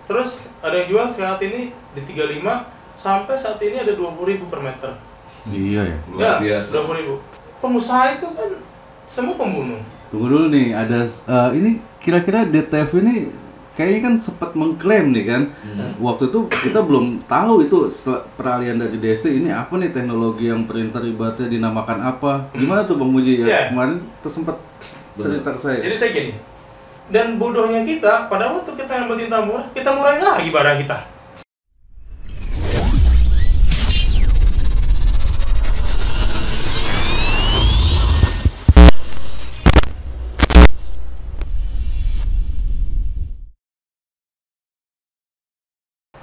Terus ada yang jual saat ini di 35 sampai saat ini ada 20.000 per meter. Iya ya. Luar biasa. 20.000. Pengusaha itu kan semua pembunuh. Tunggu dulu nih, ada ini kira-kira DTF ini kayaknya kan sempat mengklaim nih kan. Waktu itu kita belum tahu itu peralihan dari DC ini apa nih teknologi yang printer ibaratnya dinamakan apa. Gimana tuh Bang Muji ya? Kemarin sempat cerita ke saya. Jadi saya gini. Dan bodohnya kita pada waktu kita ngambil tinta murah, kita murahin lagi barang kita.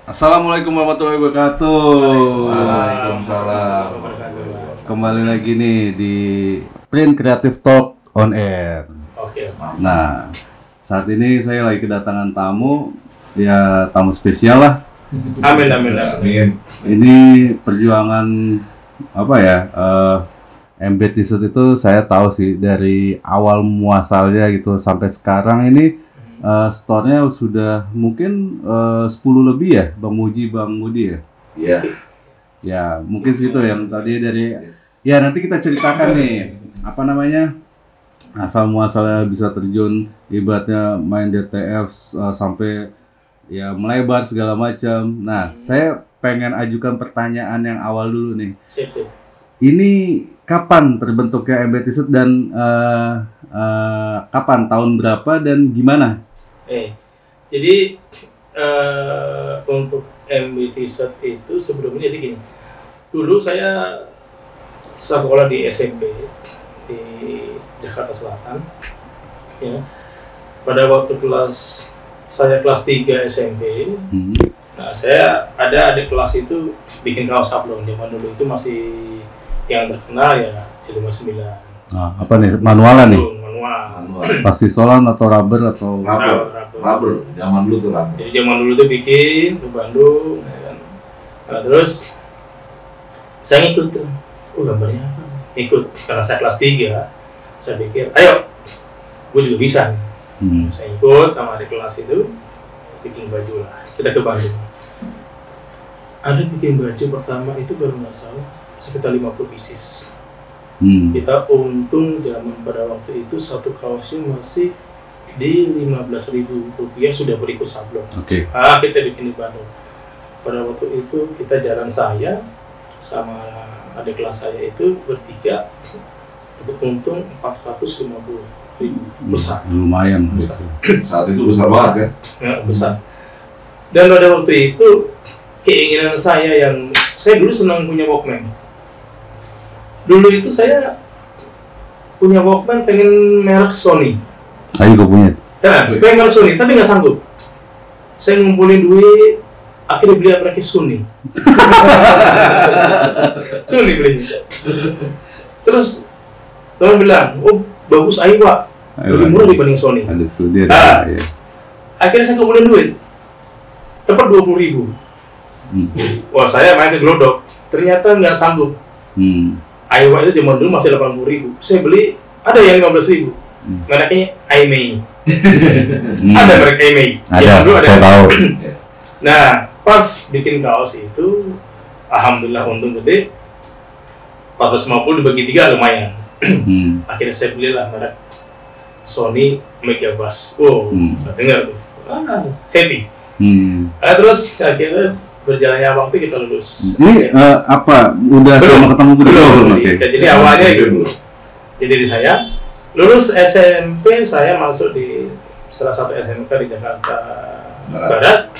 Assalamualaikum warahmatullahi wabarakatuh. Waalaikumsalam. Kembali lagi nih di Print Creative Talk on Air. Oke. Nah, saat ini saya lagi kedatangan tamu, ya tamu spesial lah. Amin, amin, amin. Ini perjuangan apa ya? MB T-shirt itu saya tahu sih dari awal muasalnya gitu sampai sekarang ini. Store-nya sudah mungkin 10 lebih ya, Bang Muji, Bang Mudi ya? Iya. Ya, mungkin segitu yang tadi dari... Ya, nanti kita ceritakan nih, apa namanya, asal muasalnya bisa terjun, ibaratnya main DTF sampai ya melebar segala macam. Nah, saya pengen ajukan pertanyaan yang awal dulu nih. Sip. Ini kapan terbentuknya MB T-shirt dan kapan, tahun berapa dan gimana? Jadi untuk MB T-shirt itu sebelumnya jadi gini. Dulu saya sekolah di SMP di Jakarta Selatan. Ya. Pada waktu saya kelas 3 SMP. Nah, saya ada adik kelas itu bikin kaos sablon. Zaman dulu itu masih yang terkenal ya C59. Nah, apa nih, manualan nih? Manual. Pasti solan atau rubber atau Rubber. Zaman dulu tuh rubber. Jadi zaman dulu tuh bikin ke Bandung, ya kan. Nah, terus saya ngikut tuh. Gambarnya apa? Ikut karena saya kelas 3. Saya pikir, ayo, gue juga bisa nih. Saya ikut sama adik kelas itu bikin baju lah. Kita ke Bandung. Ada bikin baju pertama itu baru nggak salah sekitar 50 pieces. Kita untung zaman pada waktu itu satu kaosnya masih di Rp15.000 sudah berikut sablon. Kita bikin di Bandung. Pada waktu itu kita jalan saya sama adik kelas saya itu bertiga dapat untung 450.000 besar. Lumayan. Besar. Saat itu besar banget ya? Ya, besar. Dan pada waktu itu keinginan saya dulu senang punya Walkman. Dulu itu saya punya Walkman pengen merek Sony. Ayo gue punya. Ya, pengen merek Sony, tapi nggak sanggup. Saya ngumpulin duit, akhirnya beli merek Sony. Sony belinya. Terus teman bilang, oh bagus Aiwa, lebih murah dibanding Sony. Ada studio. Akhirnya saya kumpulin duit, dapat 20.000. Wah, saya main ke Glodok, ternyata nggak sanggup. Aiwa itu zaman dulu masih 80.000. Saya beli ada yang 15.000. Mereknya Aimei. Ada merek Aimei. Ada, saya tahu. Nah, pas bikin kaos itu, alhamdulillah untung gede. 450 dibagi 3 lumayan. Akhirnya saya belilah merek Sony Megabass. Saya dengar tuh. Happy. Terus akhirnya berjalannya waktu kita lulus. Ini apa? Udah sama ketemu belum? Jadi awalnya gitu. Jadi saya lulus SMP, saya masuk di salah satu SMK di Jakarta Barat,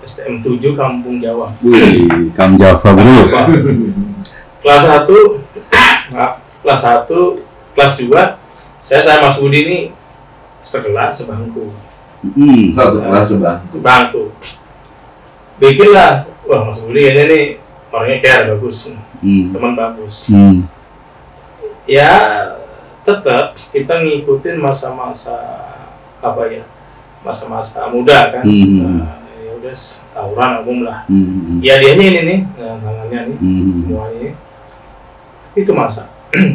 STM 7 Kampung Jawa. Kampung Jawa bro. Kelas 1, kelas 2, saya Mas Budi ini sekelas sebangku. Satu kelas sebangku. Bikinlah, wah Mas Budi kayaknya nih orangnya care, bagus, teman bagus. Ya tetap kita ngikutin masa-masa apa ya, masa-masa muda kan. Ya udah tawuran umum lah. Ya dianya ini nih, tangannya nih, semuanya. Itu masa.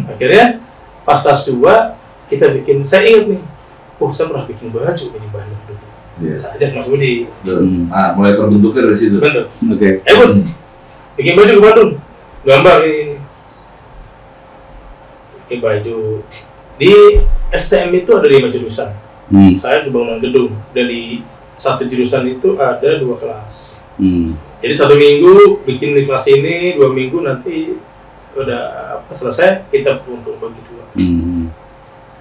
Akhirnya pas kelas 2 kita bikin, saya ingat nih, saya pernah bikin baju di Bandung dulu. Iya. Saya ajak Mas Budi. Betul. Nah, mulai terbentuknya dari situ. Betul. Oke. Bud, bikin baju ke Bandung. Gambar ini. Bikin baju. Di STM itu ada 5 jurusan. Saya di bangunan gedung. Dan di satu jurusan itu ada 2 kelas. Jadi 1 minggu bikin di kelas ini, 2 minggu nanti udah selesai, kita untuk bagi 2.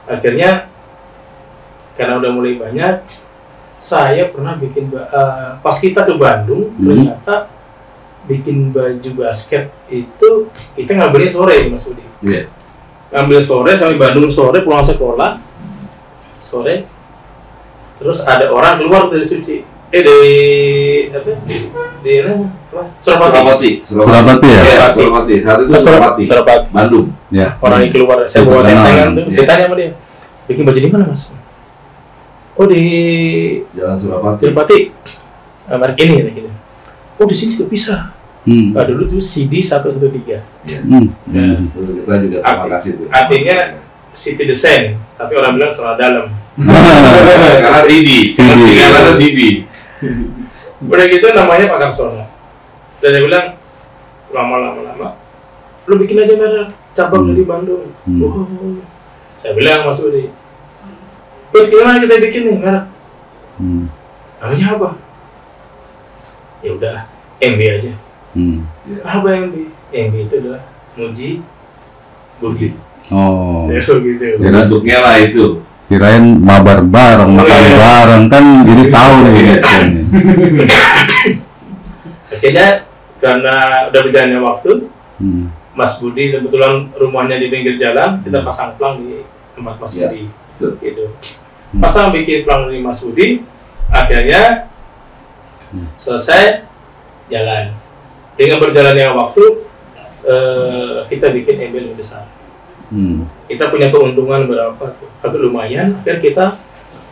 Akhirnya karena udah mulai banyak, saya pernah bikin pas kita ke Bandung, ternyata bikin baju basket itu kita ngambilnya sore, Mas Budi. Iya. Ngambil sore sampai Bandung sore, pulang sekolah sore, terus ada orang keluar dari suci, dari apa? Di apa? Surabaya. Surabaya ya? Iya, Surabaya. Saat itu Surabaya. Bandung. Ya. Orang yang keluar, saya bawa tentengan tuh, ditanya sama dia, bikin baju di mana Mas? Oh di Jalan Surabaya. Tirupati, merek ini gitu. Oh di sini juga bisa. Nah, dulu tuh CD 113. Iya. Dulu kita juga terima kasih tuh. Artinya City Design, tapi orang bilang salah dalam. Karena CD. Karena CD. Udah gitu namanya Pak Karsono. Dan dia bilang lama-lama, lu bikin aja merek cabang dari Bandung. Oh, saya bilang Mas Budi, Bud, gimana kita bikin nih merek? Namanya apa? Ya udah, MB aja. Apa MB? MB itu adalah Muji Budi. Oh. Ya gitu. Ya, bentuknya lah itu. Kirain mabar bareng, makan bareng kan jadi tahu nih. Akhirnya karena udah berjalannya waktu, Mas Budi kebetulan rumahnya di pinggir jalan, kita pasang plang di tempat Mas Budi. Gitu. Pasang bikin plang di Mas Budi, akhirnya selesai jalan. Dengan berjalannya waktu, kita bikin embel lebih besar. Kita punya keuntungan berapa tuh? Agak lumayan, akhirnya kita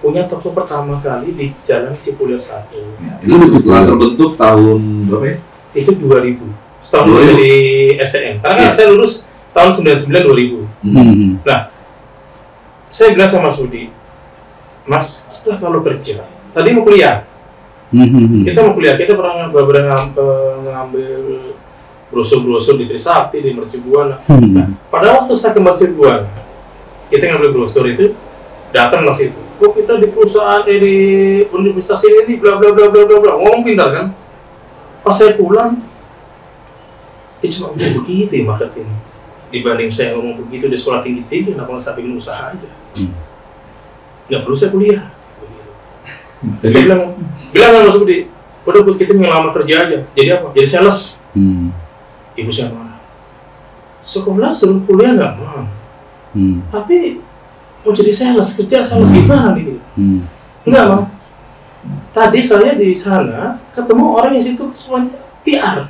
punya toko pertama kali di Jalan Cipulir 1. Ya, itu setelah terbentuk tahun berapa ya? Itu 2000. Setelah lulus di STM. Karena kan saya lulus tahun 99-2000. Nah, saya bilang sama Mas Budi, Mas, kita kalau kerja, tadi mau kuliah. Kita mau kuliah, kita pernah ngambil brosur-brosur di Trisakti, di Mercubuana. Nah, pada waktu saya ke Mercubuana, kita ngambil brosur itu, datang ke situ. Oh, kita di perusahaan di universitas ini bla bla bla bla bla bla. Ngomong pintar kan? Pas saya pulang, dia cuma ngomong begitu ya marketing. Dibanding saya ngomong begitu di sekolah tinggi-tinggi, kenapa nggak saya bikin usaha aja? Nggak perlu saya kuliah. Saya bilang sama Mas Budi, udah buat kita ngelamar kerja aja. Jadi apa? Jadi sales. Ibu saya marah. Sekolah suruh kuliah nggak mau. Tapi mau jadi sales, kerja sales gimana gitu? Enggak mau. Tadi saya di sana ketemu orang yang situ semuanya PR.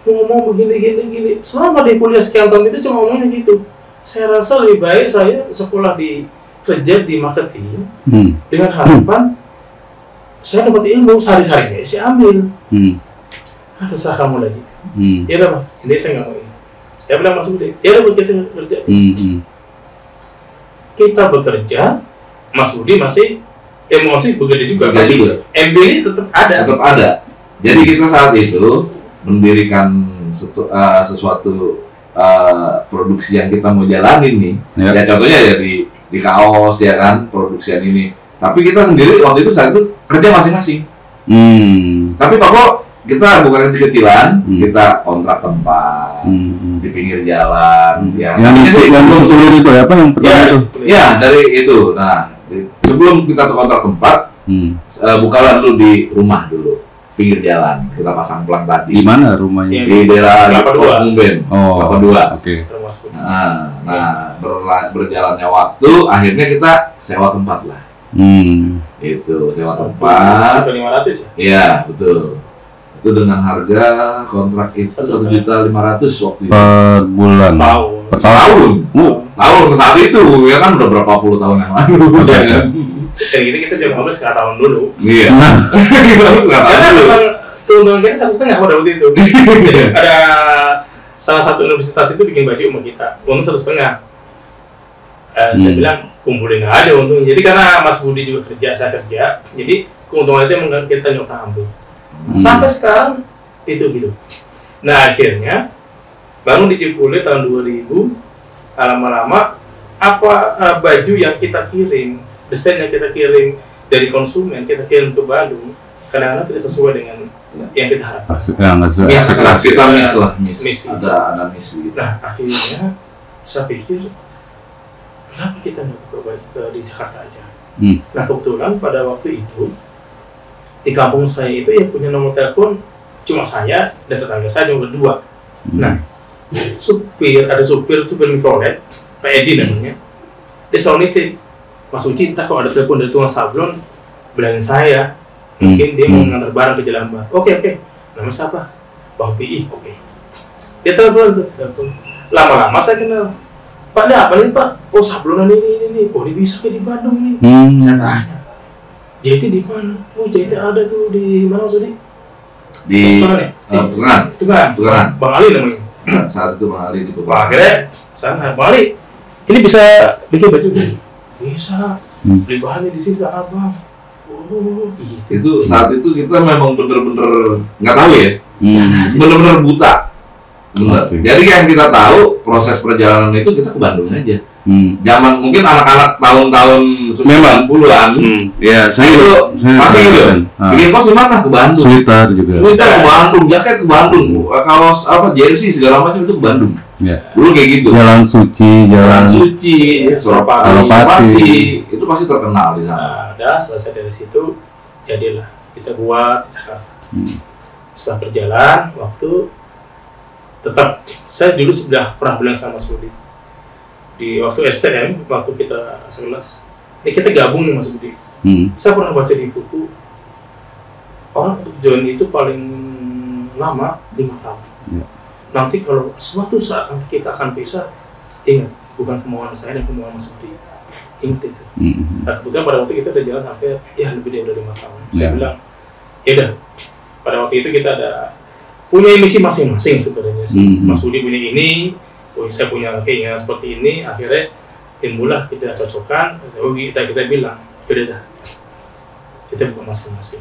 Ngomong begini. Selama di kuliah sekian tahun itu cuma ngomongnya gitu. Saya rasa lebih baik saya sekolah di kerja di marketing dengan harapan saya dapat ilmu sehari-harinya saya ambil. Terserah kamu lagi. Ya udah Pak, ini saya nggak mau ini. Saya bilang Mas Budi, ya udah buat kita kerja. Kita bekerja, Mas Budi masih emosi bekerja juga. Tapi MB ini tetap ada. Tetap ada. Jadi kita saat itu mendirikan sesuatu produksi yang kita mau jalanin nih. Ya contohnya ya di kaos ya kan produksian ini. Tapi kita sendiri waktu itu saat itu kerja masing-masing. Tapi toko kita bukan kecil-kecilan, kita kontrak tempat di pinggir jalan. Yang sulit itu apa yang pertama itu? Ya dari itu. Nah sebelum kita kontrak tempat, bukalah dulu di rumah dulu, pinggir jalan. Kita pasang pelang tadi. Di mana rumahnya? Di daerah Pos Mumben, Kelapa 2. Oke. Nah berjalannya waktu, akhirnya kita sewa tempat lah. Itu sewa tempat. 1.500 ya? Iya betul. Itu dengan harga kontrak itu 1.500.000 waktu itu. Per bulan. Tahun saat itu ya kan udah berapa puluh tahun yang lalu. Kayak gitu kita juga harus setengah tahun dulu. Iya. Karena memang keuntungan kita 1,5 pada waktu itu. Ada salah satu universitas itu bikin baju sama kita, uang 1,5. Saya bilang kumpulin aja untungnya. Jadi karena Mas Budi juga kerja, saya kerja, jadi keuntungan itu yang kita nggak pernah ambil. Sampai sekarang itu gitu. Nah akhirnya baru di Cipulir tahun 2000 lama-lama baju yang kita kirim, desain yang kita kirim dari konsumen kita kirim ke Bandung kadang-kadang tidak sesuai dengan yang kita harapkan. Kita miss. Ada miss gitu. Nah akhirnya saya pikir kenapa kita nggak buka baju di Jakarta aja? Nah kebetulan pada waktu itu di kampung saya itu yang punya nomor telepon cuma saya dan tetangga saya cuma berdua. Nah ada supir mikrolet, Pak Edi namanya, dia selalu nitip, Mas Uci entah kalau ada telepon dari tukang sablon bilangin saya, mungkin dia mau ngantar barang ke Jelambar. Oke. Nama siapa? Bang Pi. Oke. Dia telepon. Lama-lama saya kenal. Pak, ada apa nih Pak? Oh sablonan ini. Oh ini bisa kayak di Bandung nih. Saya tanya. JT di mana? Oh JT ada tuh di mana maksudnya? Di Tukaran. Bang Ali namanya. Saat itu Bang Ali di Tukaran. Akhirnya sana Bang Ali, ini bisa bikin baju? Bisa. Beli bahannya di sini Tanah Abang. Oh gitu. Itu saat itu kita memang bener-bener nggak tahu ya. Bener-bener buta. Benar. Jadi yang kita tahu proses perjalanan itu kita ke Bandung aja. Zaman mungkin anak-anak tahun-tahun 90-an. Ya, saya masih gitu. Bikin kos di mana? Ke Bandung. Sweater juga. Sweater ke Bandung, jaket ke Bandung. Kaos jersey segala macam itu ke Bandung. Ya. Dulu kayak gitu. Jalan Suci, Suropati. Itu pasti terkenal di sana. Nah, selesai dari situ jadilah kita buat di Jakarta. Setelah berjalan waktu tetap saya dulu sudah pernah bilang sama Mas Budi di waktu STM waktu kita 11 ini kita gabung nih Mas Budi. Saya pernah baca di buku orang untuk join itu paling lama 5 tahun. Nanti kalau suatu saat nanti kita akan pisah, ingat bukan kemauan saya dan kemauan Mas Budi, ingat itu. Nah, kebetulan pada waktu itu udah jalan sampai lebih dari 5 tahun. Saya bilang ya udah, pada waktu itu kita ada punya misi masing-masing sebenarnya sih. Mas Budi punya ini, saya punya keinginan seperti ini. Akhirnya timbullah kita cocokkan. Kita bilang, udah kita buka masing-masing.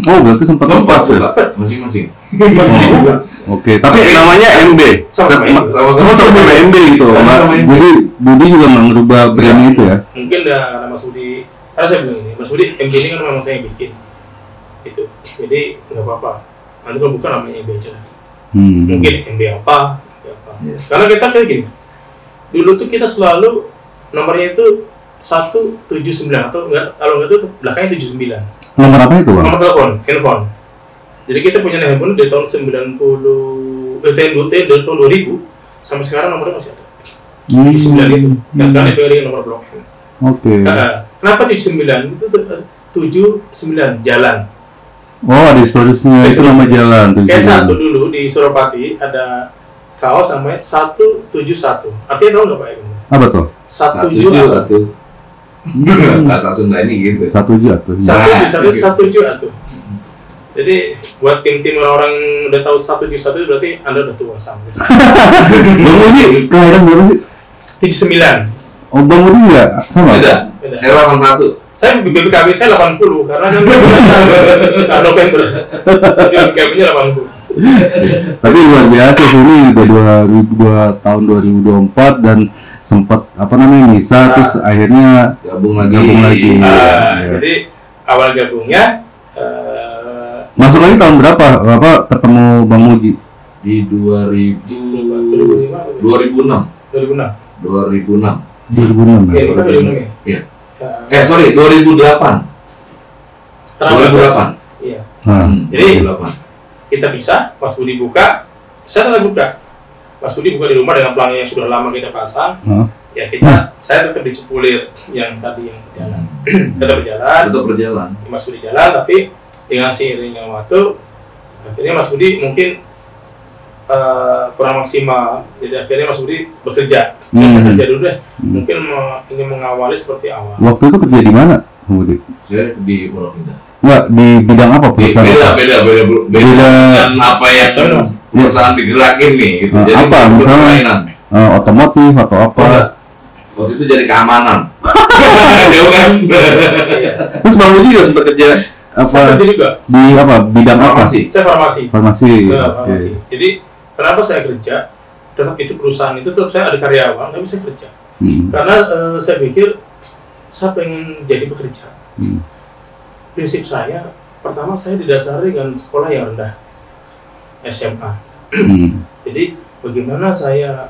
Oh berarti sempat lepas ya? Masing-masing. Mas Budi juga. Oke, tapi namanya MB. Sama MB gitu. Jadi Budi juga merubah brand itu ya? Mungkin karena Mas Budi, karena saya bilang ini, Mas Budi MB ini kan memang saya yang bikin. Itu. Jadi nggak apa-apa. Nanti kalau bukan namanya MB aja. Mungkin MB apa. Karena kita kayak gini. Dulu tuh kita selalu nomornya itu 179 atau enggak, kalau enggak itu belakangnya 79. Nomor apa itu, Bang? Nomor telepon, handphone. Jadi kita punya handphone dari tahun dari tahun 2000 sampai sekarang nomornya masih ada. Di 9 itu. Yang sekarang dipegang dengan nomor blok M. Oke. Kenapa 79? Itu 79 jalan. Oh, ada historisnya, itu nama jalan. Kayak satu dulu di Suropati ada kaos namanya 171. Artinya tahu nggak Pak Emin? Apa tuh? 171. Bahasa Sunda ini gitu. 171. 171. Jadi buat tim-tim orang udah tahu 171 berarti Anda udah tua sampai. Bang Budi kelahiran berapa sih? 79. Oh, Bang Budi juga sama? Beda. Saya 81. Saya BPKB saya 80 karena kan November. BPKB-nya 80. Tapi luar biasa sih, ini udah tahun 2024 dan sempat bisa terus akhirnya gabung lagi. Jadi awal gabungnya masuk lagi tahun berapa? Ketemu Bang Muji? Di 2006. 2006 ya? Iya. Sorry, 2008. Iya. Jadi 2008. Kita bisa, Mas Budi buka, saya tetap buka. Mas Budi buka di rumah dengan pelangnya yang sudah lama kita pasang. Ya saya tetap di Cipulir yang tadi yang berjalan. Tetap berjalan. Mas Budi jalan, tapi dengan seiringnya waktu, akhirnya Mas Budi mungkin kurang maksimal. Jadi akhirnya Mas Budi bekerja. Saya kerja dulu deh. Mungkin ingin mengawali seperti awal. Waktu itu kerja di mana, Budi? Saya di Pondok Indah. Enggak, di bidang apa perusahaan? Beda dengan apa yang perusahaan digerakin nih gitu. Jadi apa misalnya otomotif atau apa? Waktu itu jadi keamanan. Jauh kan? Terus Bang Budi juga sempat kerja Saya kerja juga. Di apa? Bidang apa? Saya farmasi. Farmasi. Farmasi. Jadi kenapa saya kerja? Tetap itu perusahaan itu tetap saya ada karyawan, tapi saya kerja. Karena saya pikir saya pengen jadi pekerja. Prinsip saya, pertama saya didasari dengan sekolah yang rendah, SMA. Jadi bagaimana saya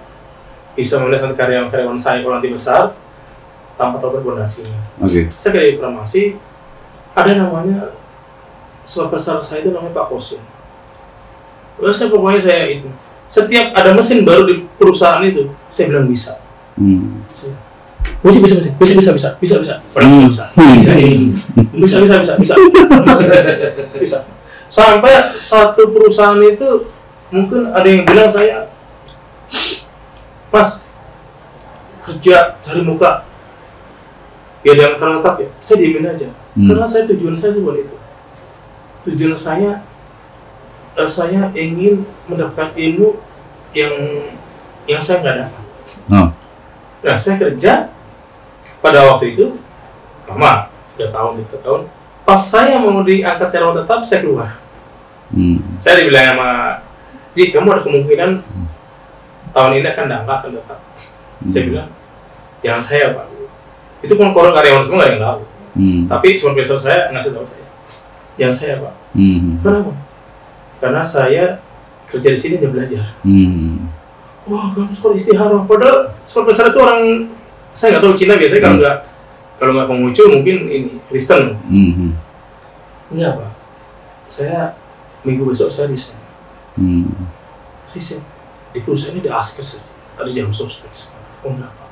bisa melihat karyawan-karyawan saya kalau nanti besar tanpa tahu fondasinya. Saya kerja di farmasi, ada namanya supervisor saya itu namanya Pak Kosim. Terus pokoknya saya itu setiap ada mesin baru di perusahaan itu, saya bilang bisa. Bisa. Sampai satu perusahaan itu mungkin ada yang bilang saya, Mas, kerja cari muka, ya yang terletap ya, saya diemin aja. Karena tujuan saya bukan itu. Tujuan saya ingin mendapatkan ilmu yang saya nggak dapat. Nah, saya kerja pada waktu itu lama, 3 tahun. Pas saya mau diangkat karyawan tetap, saya keluar. Saya dibilang sama, Ji, kamu ada kemungkinan tahun ini akan diangkat tetap. Saya bilang, jangan saya Pak. Itu kan kalau karyawan semua nggak ada yang tahu. Tapi supervisor saya ngasih tahu saya, jangan saya Pak. Kenapa? Karena saya kerja di sini dan belajar. Wah, kamu sekolah istihara. Padahal supervisor itu orang, saya nggak tahu Cina biasanya kalau nggak Konghucu mungkin ini Kristen. Enggak Pak. Saya minggu besok saya resign. Resign di perusahaan ini ada askes saja, ada jam sostek sekarang. Oh enggak Pak.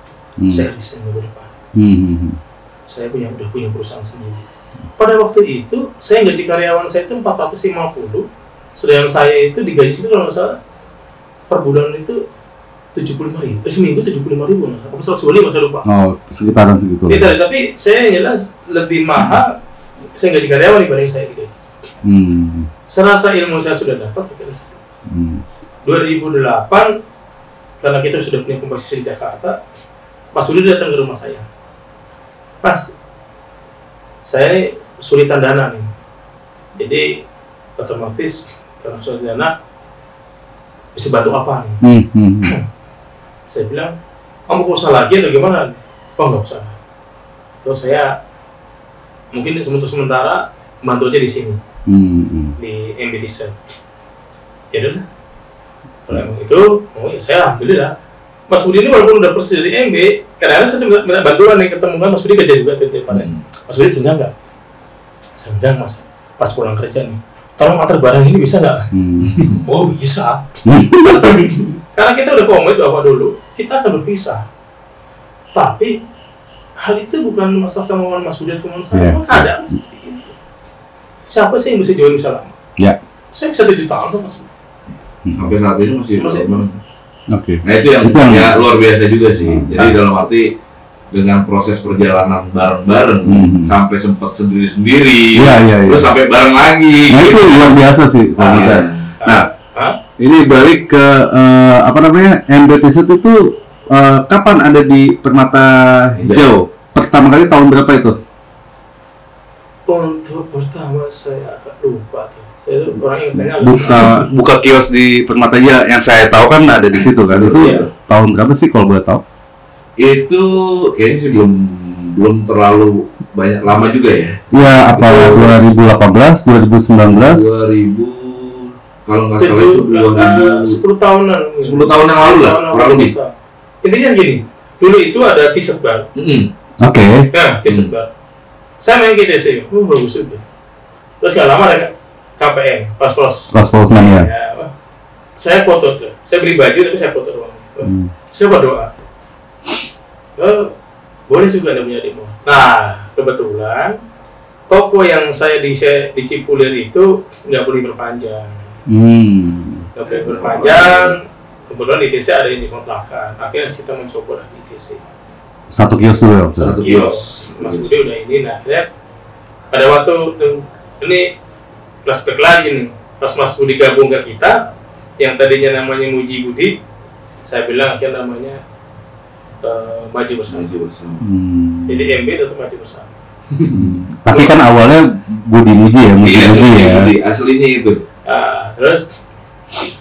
Saya resign minggu depan. Saya udah punya perusahaan sendiri. Pada waktu itu saya gaji karyawan saya itu 450, sedangkan saya itu digaji situ kalau nggak salah per bulan itu 75.000, seminggu 75.000, apa 125 saya lupa. Sekitaran segitu. Tapi saya jelas lebih mahal saya gaji karyawan dibanding saya digaji. Serasa ilmu saya sudah dapat, saya kira 2008 karena kita sudah punya komposisi di Jakarta, Mas Budi datang ke rumah saya. Mas, saya ini kesulitan dana nih, jadi otomatis karena kesulitan dana bisa bantu apa nih? Saya bilang, kamu usah lagi atau gimana? Oh nggak usah. Terus saya mungkin untuk sementara bantu aja di sini, di MBT Set. Ya udah, kalau emang itu, ya saya alhamdulillah. Mas Budi ini walaupun udah persis dari MB, kadang-kadang saya minta bantuan nih, ketemu kan Mas Budi kerja juga di depan. Mas Budi senggang nggak? Senggang Mas. Pas pulang kerja nih, tolong antar barang ini bisa nggak? Oh bisa. Karena kita udah komit bahwa dulu kita akan berpisah. Tapi hal itu bukan masalah kemauan Mas Budi atau kemauan saya, keadaan seperti itu. Siapa sih yang bisa join bisa lama? Saya bisa 7 tahun sama Mas Budi. Sampai saat ini masih. Nah itu yang ya, luar biasa juga sih. Jadi dalam arti dengan proses perjalanan bareng-bareng sampai sempat sendiri-sendiri, terus sampai bareng lagi. Nah itu luar biasa sih. Ini balik ke MBTZ itu kapan ada di Permata Hijau? Pertama kali tahun berapa itu? Untuk pertama saya agak lupa tuh. Saya itu orang yang tanya buka kios di Permata Jaya yang saya tahu kan ada di situ kan. Itu tahun berapa sih kalau boleh tahu? Itu kayaknya sih belum terlalu banyak lama juga ya. Iya, apa 2018, 2019? 2000 kalau nggak salah itu 10 tahunan. 10 tahun yang lalu lah, kurang lebih. Intinya gini, dulu itu ada T-shirt bar. Nah, T-shirt bar. Saya main GTC, bagus juga. Terus nggak lama ada KPM, Paspos Mania. Saya foto tuh, saya beli baju tapi saya foto doang. Saya berdoa, boleh juga ada punya demo. Nah, kebetulan toko yang saya di Cipulir itu nggak boleh berpanjang. Nggak boleh berpanjang. Kebetulan di ITC ada yang dikontrakan. Akhirnya kita mencoba lah di ITC. Satu kios dulu. Satu kios. Mas Budi udah ini. Nah, akhirnya pada waktu ini flashback lagi nih, pas Mas Budi gabung ke kita, yang tadinya namanya Muji Budi, saya bilang akhirnya namanya Maju Bersama. Jadi MB tetap Maju Bersama. Tapi kan awalnya Budi Muji ya, Muji Iya, Muji ya. Budi, aslinya itu. Nah, terus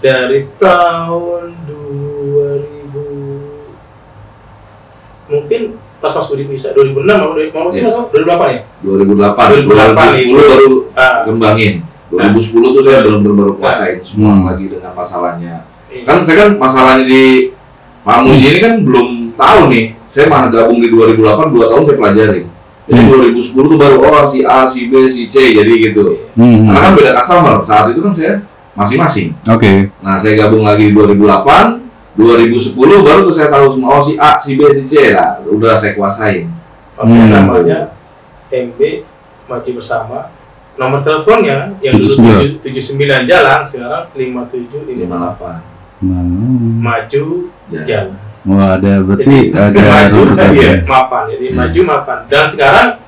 dari tahun 2000 mungkin pas Mas Budi bisa 2006 mau sih Mas 2008 ya? 2008 2010 baru kembangin. 2010 tuh saya benar-benar baru kuasain semua lagi dengan masalahnya. Kan saya kan masalahnya di Pak Muji ini kan belum tahu nih. Saya mah gabung di 2008, 2 tahun saya pelajarin. Jadi 2010 tuh baru si A, si B, si C jadi gitu. Karena kan beda customer. Saat itu kan saya masing-masing. Oke. Nah, saya gabung lagi di 2008, 2010 baru tuh saya tahu semua si A, si B, si C lah. Udah saya kuasain. Namanya MB Maju Bersama. Nomor teleponnya yang dulu 79 jalan, sekarang 5758. Maju jalan. Wah, ada berarti ada maju mapan. Jadi maju mapan. Dan sekarang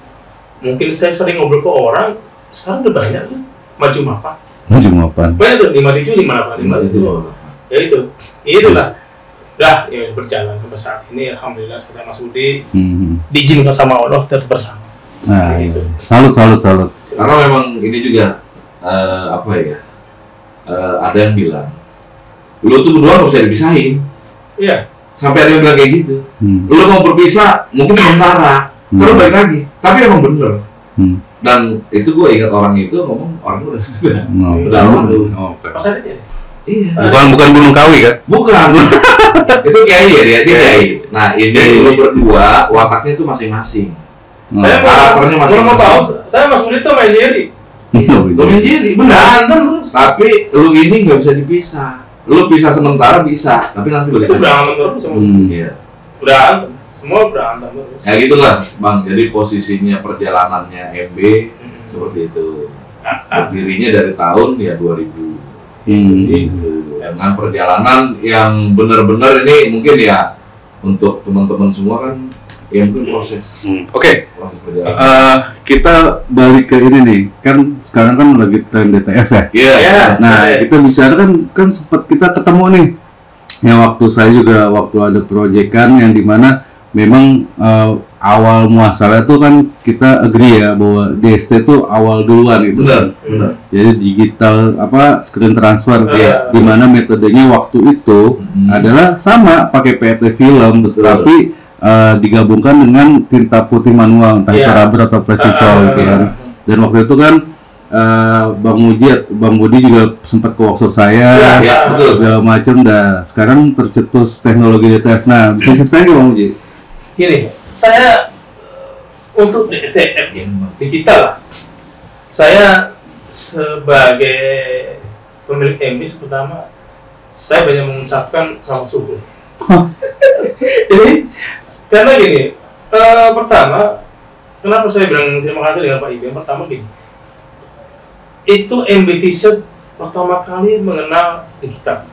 mungkin saya sering ngobrol ke orang, sekarang udah banyak tuh maju mapan. Maju mapan. Banyak tuh 57 58 57. Ya itulah. Dah ya berjalan sampai saat ini alhamdulillah saya Mas Budi diizinkan sama Allah tetap bersama. Nah, itu. Salut. Karena memang ini juga ada yang bilang lu tuh berdua nggak bisa dipisahin. Iya. Sampai ada yang bilang kayak gitu. Lu mau berpisah mungkin sementara, terus balik lagi. Tapi emang bener. Dan itu gue ingat orang itu ngomong orang udah lalu. Pas ada dia. Iya. Bukan Gunung Kawi kan? Bukan. Itu kiai ya dia kiai. Nah ini lu berdua wataknya itu masing-masing. Saya karakternya masing-masing. Mau tahu, saya Mas Budi tuh main Jerry. Main Jerry, benar. Tapi lu ini nggak bisa dipisah. Lu pisah sementara bisa, tapi nanti balik. Itu berantem terus sama Iya. Berantem, semua berantem terus. Ya gitulah, Bang. Jadi posisinya perjalanannya MB seperti itu. Berdirinya dari tahun ya 2000. Gitu. Dengan perjalanan yang benar-benar ini mungkin ya untuk teman-teman semua kan ya mungkin proses. Oke. Kita balik ke ini nih, kan sekarang kan lagi tren DTF ya. Iya. Nah, kita bicara kan sempat kita ketemu nih. Yang waktu saya juga waktu ada proyekan yang dimana memang awal muasalah itu kan kita agree ya bahwa DST itu awal duluan gitu. Benar. Jadi digital screen transfer di mana metodenya waktu itu adalah sama pakai PET film, tapi digabungkan dengan tinta putih manual entah itu rubber atau presisol gitu kan. Dan waktu itu kan Bang Budi juga sempat ke workshop saya, segala macam. Dah sekarang tercetus teknologi DTF. Nah, bisa ceritain Bang Budi? Gini, saya untuk DTF digital lah. Saya sebagai pemilik MB pertama, saya banyak mengucapkan sama suhu. Jadi karena gini, pertama, kenapa saya bilang terima kasih dengan Pak Ibu? Pertama gini, itu MB T-shirt pertama kali mengenal digital.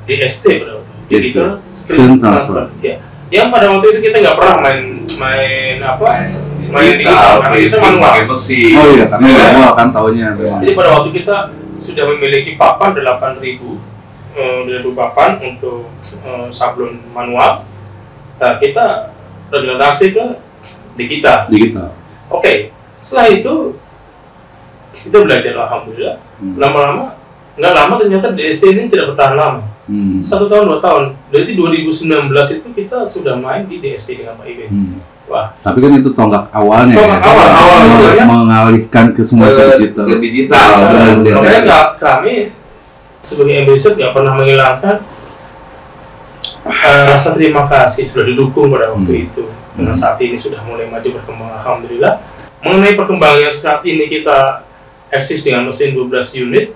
DST pada waktu itu. Digital Screen Transfer. Ya. Yang pada waktu itu kita nggak pernah main digital karena kita manual. Mesin. Oh iya, karena manual kan taunya. Jadi pada waktu kita sudah memiliki papan 8.000 papan untuk sablon manual. Nah, kita regenerasi ke digital. Oke. Setelah itu kita belajar alhamdulillah. Lama-lama nggak lama ternyata DST ini tidak bertahan lama. 1 tahun 2 tahun. Berarti 2019 itu kita sudah main di DST dengan Pak Iben. Wah. Tapi kan itu tonggak awalnya. Awal mengalihkan ke semua digital. Ke digital. Makanya kami sebagai ambassador nggak pernah menghilangkan rasa terima kasih sudah didukung pada waktu itu. Dengan saat ini sudah mulai maju berkembang alhamdulillah. Mengenai perkembangan saat ini kita eksis dengan mesin 12 unit.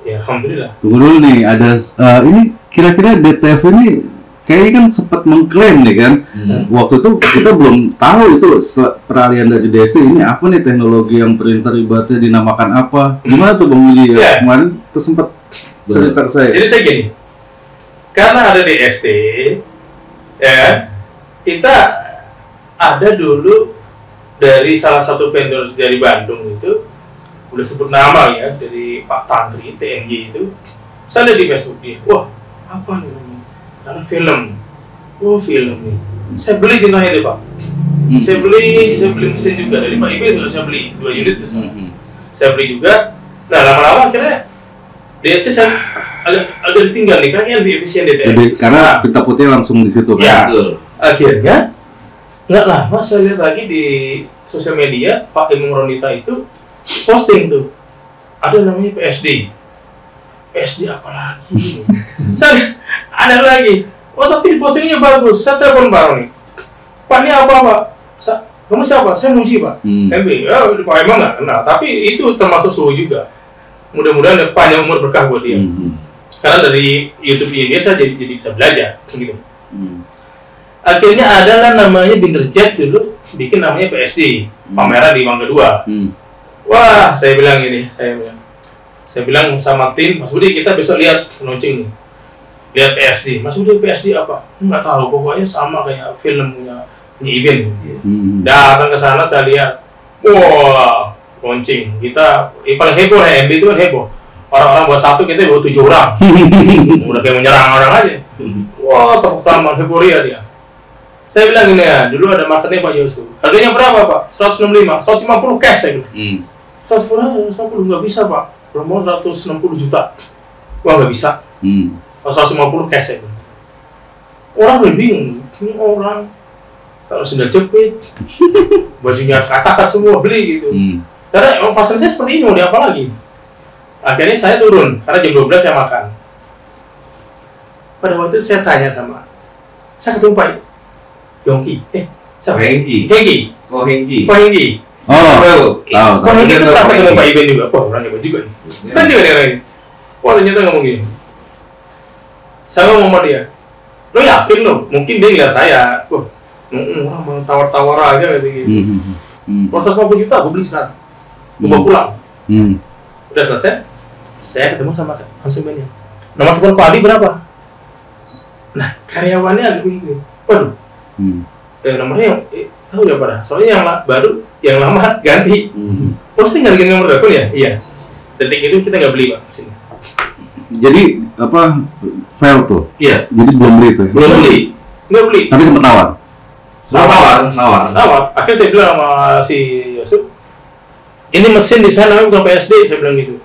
Ya, alhamdulillah. Tunggu dulu nih, ada ini kira-kira DTF ini kayaknya kan sempat mengklaim nih kan. Waktu itu kita belum tahu itu peralihan dari DC ini apa nih teknologi yang printer ibaratnya dinamakan apa. Gimana tuh Bang Willy ya? Kemarin sempat cerita ke saya. Jadi saya gini, karena ada DST, ya kita ada dulu dari salah satu vendor dari Bandung itu. Udah sebut nama ya dari Pak Tantri TNG itu, saya lihat di Facebook dia, wah apa nih namanya? Karena film, film nih, saya beli tintanya itu Pak. Saya beli mesin juga dari Pak Ibe juga, saya beli 2 unit tuh sama. Saya beli juga. Nah lama-lama akhirnya DST saya agak ditinggal nih, kayaknya lebih efisien DTF. Karena pita putih langsung di situ kan. Ya, akhirnya nggak lama saya lihat lagi di sosial media Pak Imam Ronita itu posting tuh ada namanya PSD apa lagi? Saya ada lagi. Oh tapi postingnya bagus. Saya telepon Pak nih. Pak ini apa Pak? Kamu siapa? Saya Munci Pak. MB. Ya Pak Imam nggak kenal. Tapi itu termasuk suhu juga. Mudah-mudahan panjang umur berkah buat dia. Karena dari YouTube ini dia saya jadi bisa belajar gitu. Akhirnya adalah namanya Binterjet dulu bikin namanya PSD, pameran di Mangga 2. Wah, saya bilang sama tim, Mas Budi kita besok lihat launching nih. Lihat PSD. Mas Budi PSD apa? Enggak tahu, pokoknya sama kayak filmnya Iben. Datang ke sana saya lihat. Wah, launching. Kita paling heboh ya, MB itu kan heboh. Orang-orang buat 1, kita bawa 7 orang. Udah kayak menyerang orang aja. Wah, tepuk tangan, euforia dia. Saya bilang gini ya, dulu ada marketnya Pak Yusuf. Harganya berapa Pak? 165, 150 cash saya bilang. 150 nggak bisa Pak. Kalau mau 160 juta. Wah nggak bisa. 150 cash saya bilang. Orang lebih bingung. Ini orang kalau sudah jepit, bajunya kacakan semua beli gitu. Karena fashion saya seperti ini, mau diapa lagi? Akhirnya saya turun, karena jam 12 saya makan. Pada waktu itu saya tanya saya ketemu Pak Yongki, siapa? Hengki. Oh, Hengki tahu. Hengki itu pernah ketemu Pak Iben juga. Wah, orang hebat juga nih. Kan juga dia ini. Wah, ternyata ngomong gini. Saya ngomong sama dia, lo yakin lo? Mungkin dia nggak saya. Wah, orang mau tawar-tawar aja gitu. 150 juta, gue beli sekarang. Gue bawa pulang. Udah selesai, saya ketemu sama konsumennya. Nomor telepon Pak Adi berapa? Nah, karyawannya agak begini. Waduh. Nomornya yang tahu udah pada. Soalnya yang baru, yang lama ganti. Pasti nggak ganti nomor telepon ya? Iya. Detik itu kita nggak beli Pak sini. Jadi apa fail tuh? Iya. Jadi belum beli tuh? Belum beli. Nggak beli. Tapi sempat nawar. Akhirnya saya bilang sama si Yusuf, ini mesin di sana namanya bukan PSD, saya bilang gitu.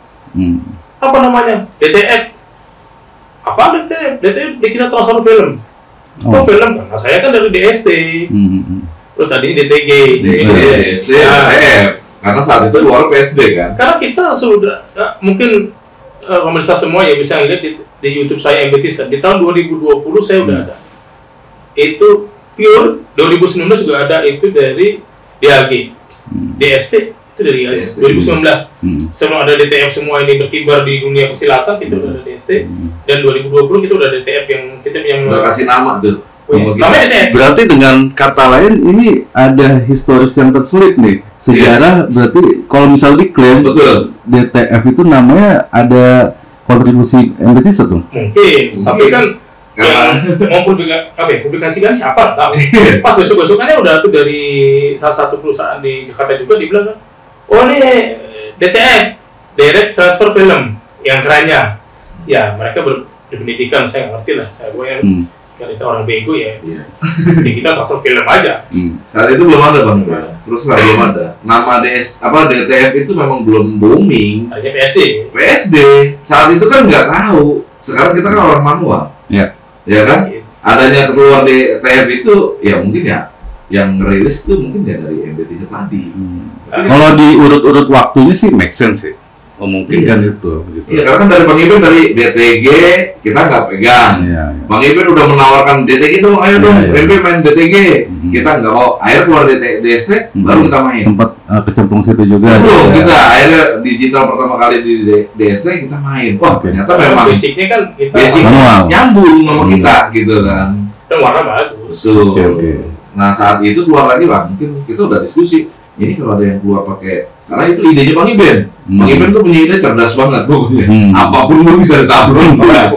Apa namanya? DTF. Apa DTF? DTF di kita transfer film. Oh film kan? Nah, saya kan dari DST. Terus tadi DTG. DST, karena saat itu luar PSD kan? Karena kita sudah, mungkin pemirsa semua ya bisa lihat di YouTube saya MBT di tahun 2020 saya udah ada. Itu pure 2019 juga ada itu dari DAG. DST itu dari 2019. Sebelum ada DTF semua ini berkibar di dunia persilatan kita udah ada DST. Dan 2020 kita udah ada DTF yang udah kasih nama tuh. Namanya DTF. Berarti dengan kata lain ini ada historis yang terselip nih. Sejarah berarti kalau misalnya diklaim DTF itu namanya ada kontribusi MBT tuh. Mungkin, tapi kan yang mau publikasikan siapa tahu. Pas besok-besokannya udah tuh dari salah satu perusahaan di Jakarta juga dibilang kan, oh ini DTF, Direct Transfer Film, yang kerennya. Ya mereka berpendidikan, saya nggak ngerti lah. Saya yang kalau itu orang bego ya, jadi kita transfer film aja. Saat itu belum ada Bang. Terus belum ada. Nama DTF itu memang belum booming. Hanya PSD. Saat itu kan nggak tahu. Sekarang kita kan orang manual. Ya kan? Adanya keluar DTF itu ya mungkin ya yang rilis itu mungkin ya dari MBT tadi. Kalau diurut-urut waktunya sih make sense sih. Memungkinkan itu. Gitu. Iya, karena kan dari Bang Iben dari DTG kita nggak pegang. Bang Iben udah menawarkan DTG dong, ayo dong, Iben main DTG. Kita nggak mau. Akhirnya keluar DST, baru kita main. Sempat kecemplung situ juga. Kita akhirnya digital pertama kali di DST kita main. Wah, ternyata memang basicnya kan kita nyambung sama kita gitu kan. Dan warna bagus. Nah saat itu keluar lagi Bang, mungkin kita udah diskusi. Ini kalau ada yang keluar pakai, karena itu idenya Bang Iben. Bang Iben tuh punya ide cerdas banget pokoknya. Apapun lu bisa disabrun. Luar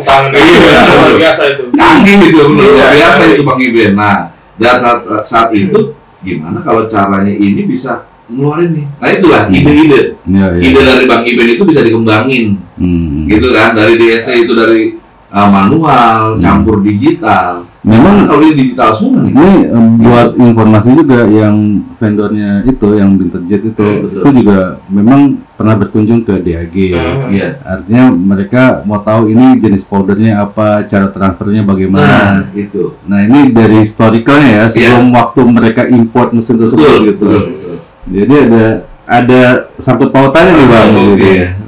biasa itu. Canggih gitu, luar biasa itu Bang Iben. Nah, dan saat itu gimana kalau caranya ini bisa ngeluarin nih? Nah itulah ide-ide. Ide dari Bang Iben itu bisa dikembangin, gitu kan? Dari DSC itu dari manual, campur digital. Memang kalau ini digital semua nih. ini buat informasi juga yang vendornya itu, yang Vinterjet itu juga memang pernah berkunjung ke DAG. Iya. Artinya mereka mau tahu ini jenis powdernya apa, cara transfernya bagaimana. Itu. Nah ini dari historicalnya ya, sebelum waktu mereka import mesin tersebut gitu. Jadi ada sangkut pautannya nih bang. Iya.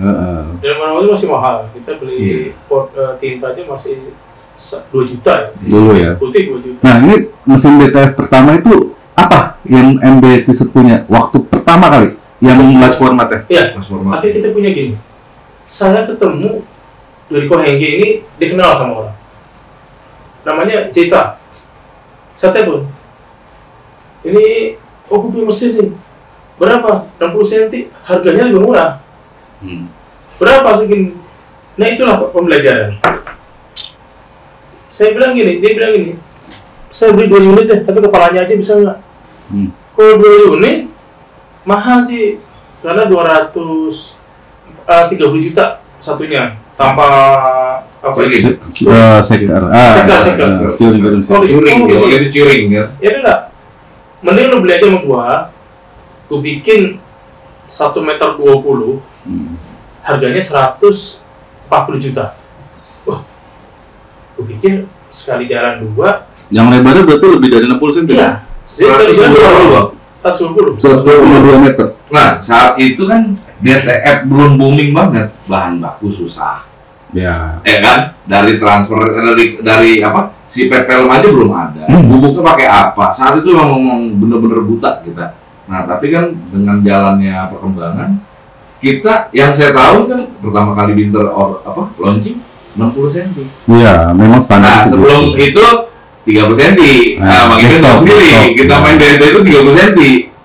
Dan mana masih mahal. Kita beli tinta aja masih 2 juta ya. Dulu ya. Putih 2 juta. Nah ini mesin DTF pertama itu apa yang MB Thyssen punya waktu pertama kali yang last format ya? Iya. Akhirnya kita punya gini. Saya ketemu dari Kohenge ini dikenal sama orang. Namanya Zeta. Saya telepon. Ini aku punya mesin nih. Berapa? 60 cm. Harganya lebih murah. Berapa segini? Nah itulah pembelajaran. Dia bilang gini, saya beli 2 unit deh, tapi kepalanya aja bisa nggak? Kalau 2 unit, mahal sih, karena 230 juta satunya, tanpa apa gitu? Seker. Curing ya. Ya udah, mending lu beli aja sama gua bikin 1,20 meter, harganya 140 juta. Gue pikir sekali jalan 2. Yang lebarnya berarti lebih dari 60 cm? Iya. Jadi sekali jalan 120 meter. Nah, saat itu kan DTF belum booming banget, bahan baku susah. Ya. Kan? Dari transfer dari apa? Si PPL aja belum ada. Bubuknya pakai apa? Saat itu memang bener-bener buta kita. Nah, tapi kan dengan jalannya perkembangan, kita yang saya tahu kan pertama kali Winter launching 60 cm. Iya, memang standar. Nah, sebelum itu 30 cm. Nah, makanya tahu sendiri, kita main dari itu 30 cm.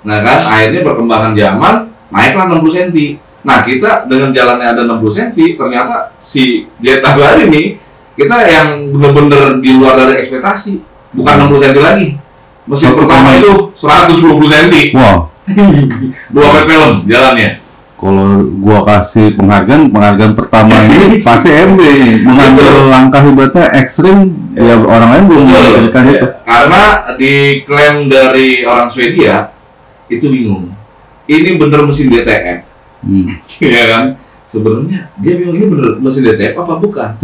Nah, kan akhirnya perkembangan zaman naiklah 60 cm. Nah, kita dengan jalannya ada 60 cm, ternyata si Jetta baru ini kita yang benar-benar di luar dari ekspektasi. Bukan 60 cm lagi. Mesin pertama itu 120 cm. Wow. 2 PPL jalannya. Kalau gua kasih penghargaan pertama ini pasti MB mengambil langkah hebatnya ekstrim ya orang lain belum melakukan itu. Karena diklaim dari orang Swedia itu bingung. Ini bener mesin DTF, ya kan? Sebenarnya dia bingung ini bener mesin DTF apa bukan?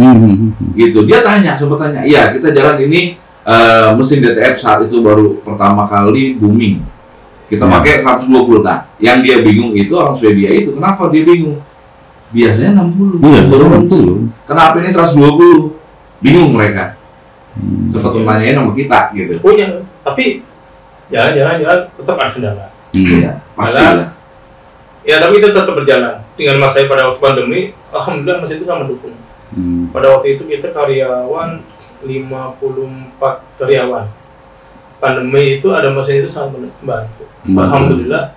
Gitu. Dia sempat tanya. Iya kita jalan ini mesin DTF saat itu baru pertama kali booming. Kita pakai 120. Nah, yang dia bingung itu orang Swedia itu. Kenapa dia bingung? Biasanya 60. Iya, baru 60. Kenapa ini 120? Bingung mereka. Sempat nanyain sama kita gitu. Punya, tapi jalan tetap ada kendala. Iya, pasti lah. Ya, tapi itu tetap berjalan. Dengan masa pada waktu pandemi, alhamdulillah mesin itu sangat mendukung. Pada waktu itu kita karyawan 54 karyawan. Pandemi itu ada mesin itu sangat membantu. Alhamdulillah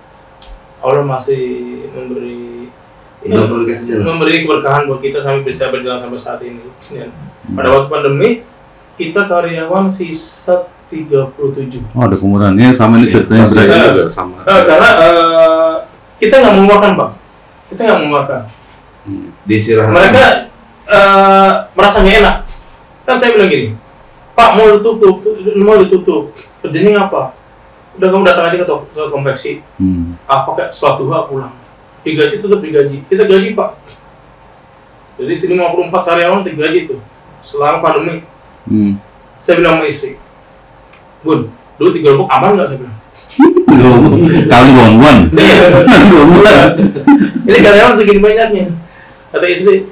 Allah masih memberi keberkahan buat kita sampai bisa berjalan sampai saat ini. Pada waktu pandemi kita karyawan sisa 37. Oh, ada pengurangannya sama ini ceritanya juga sama. Karena kita nggak mengeluarkan Pak. Kita nggak mengeluarkan. Mereka merasa nggak enak. Kan saya bilang gini, Pak mau ditutup, kerjanya apa? Udah kamu datang aja ke konveksi. Pakai suatu pulang. Digaji tetap digaji. Kita gaji Pak. Jadi 54 karyawan digaji tuh selama pandemi. Saya bilang sama istri, Bun, dulu 3 lubuk aman nggak saya bilang? Kali bonbon. Ini karyawan segini banyaknya. Kata istri,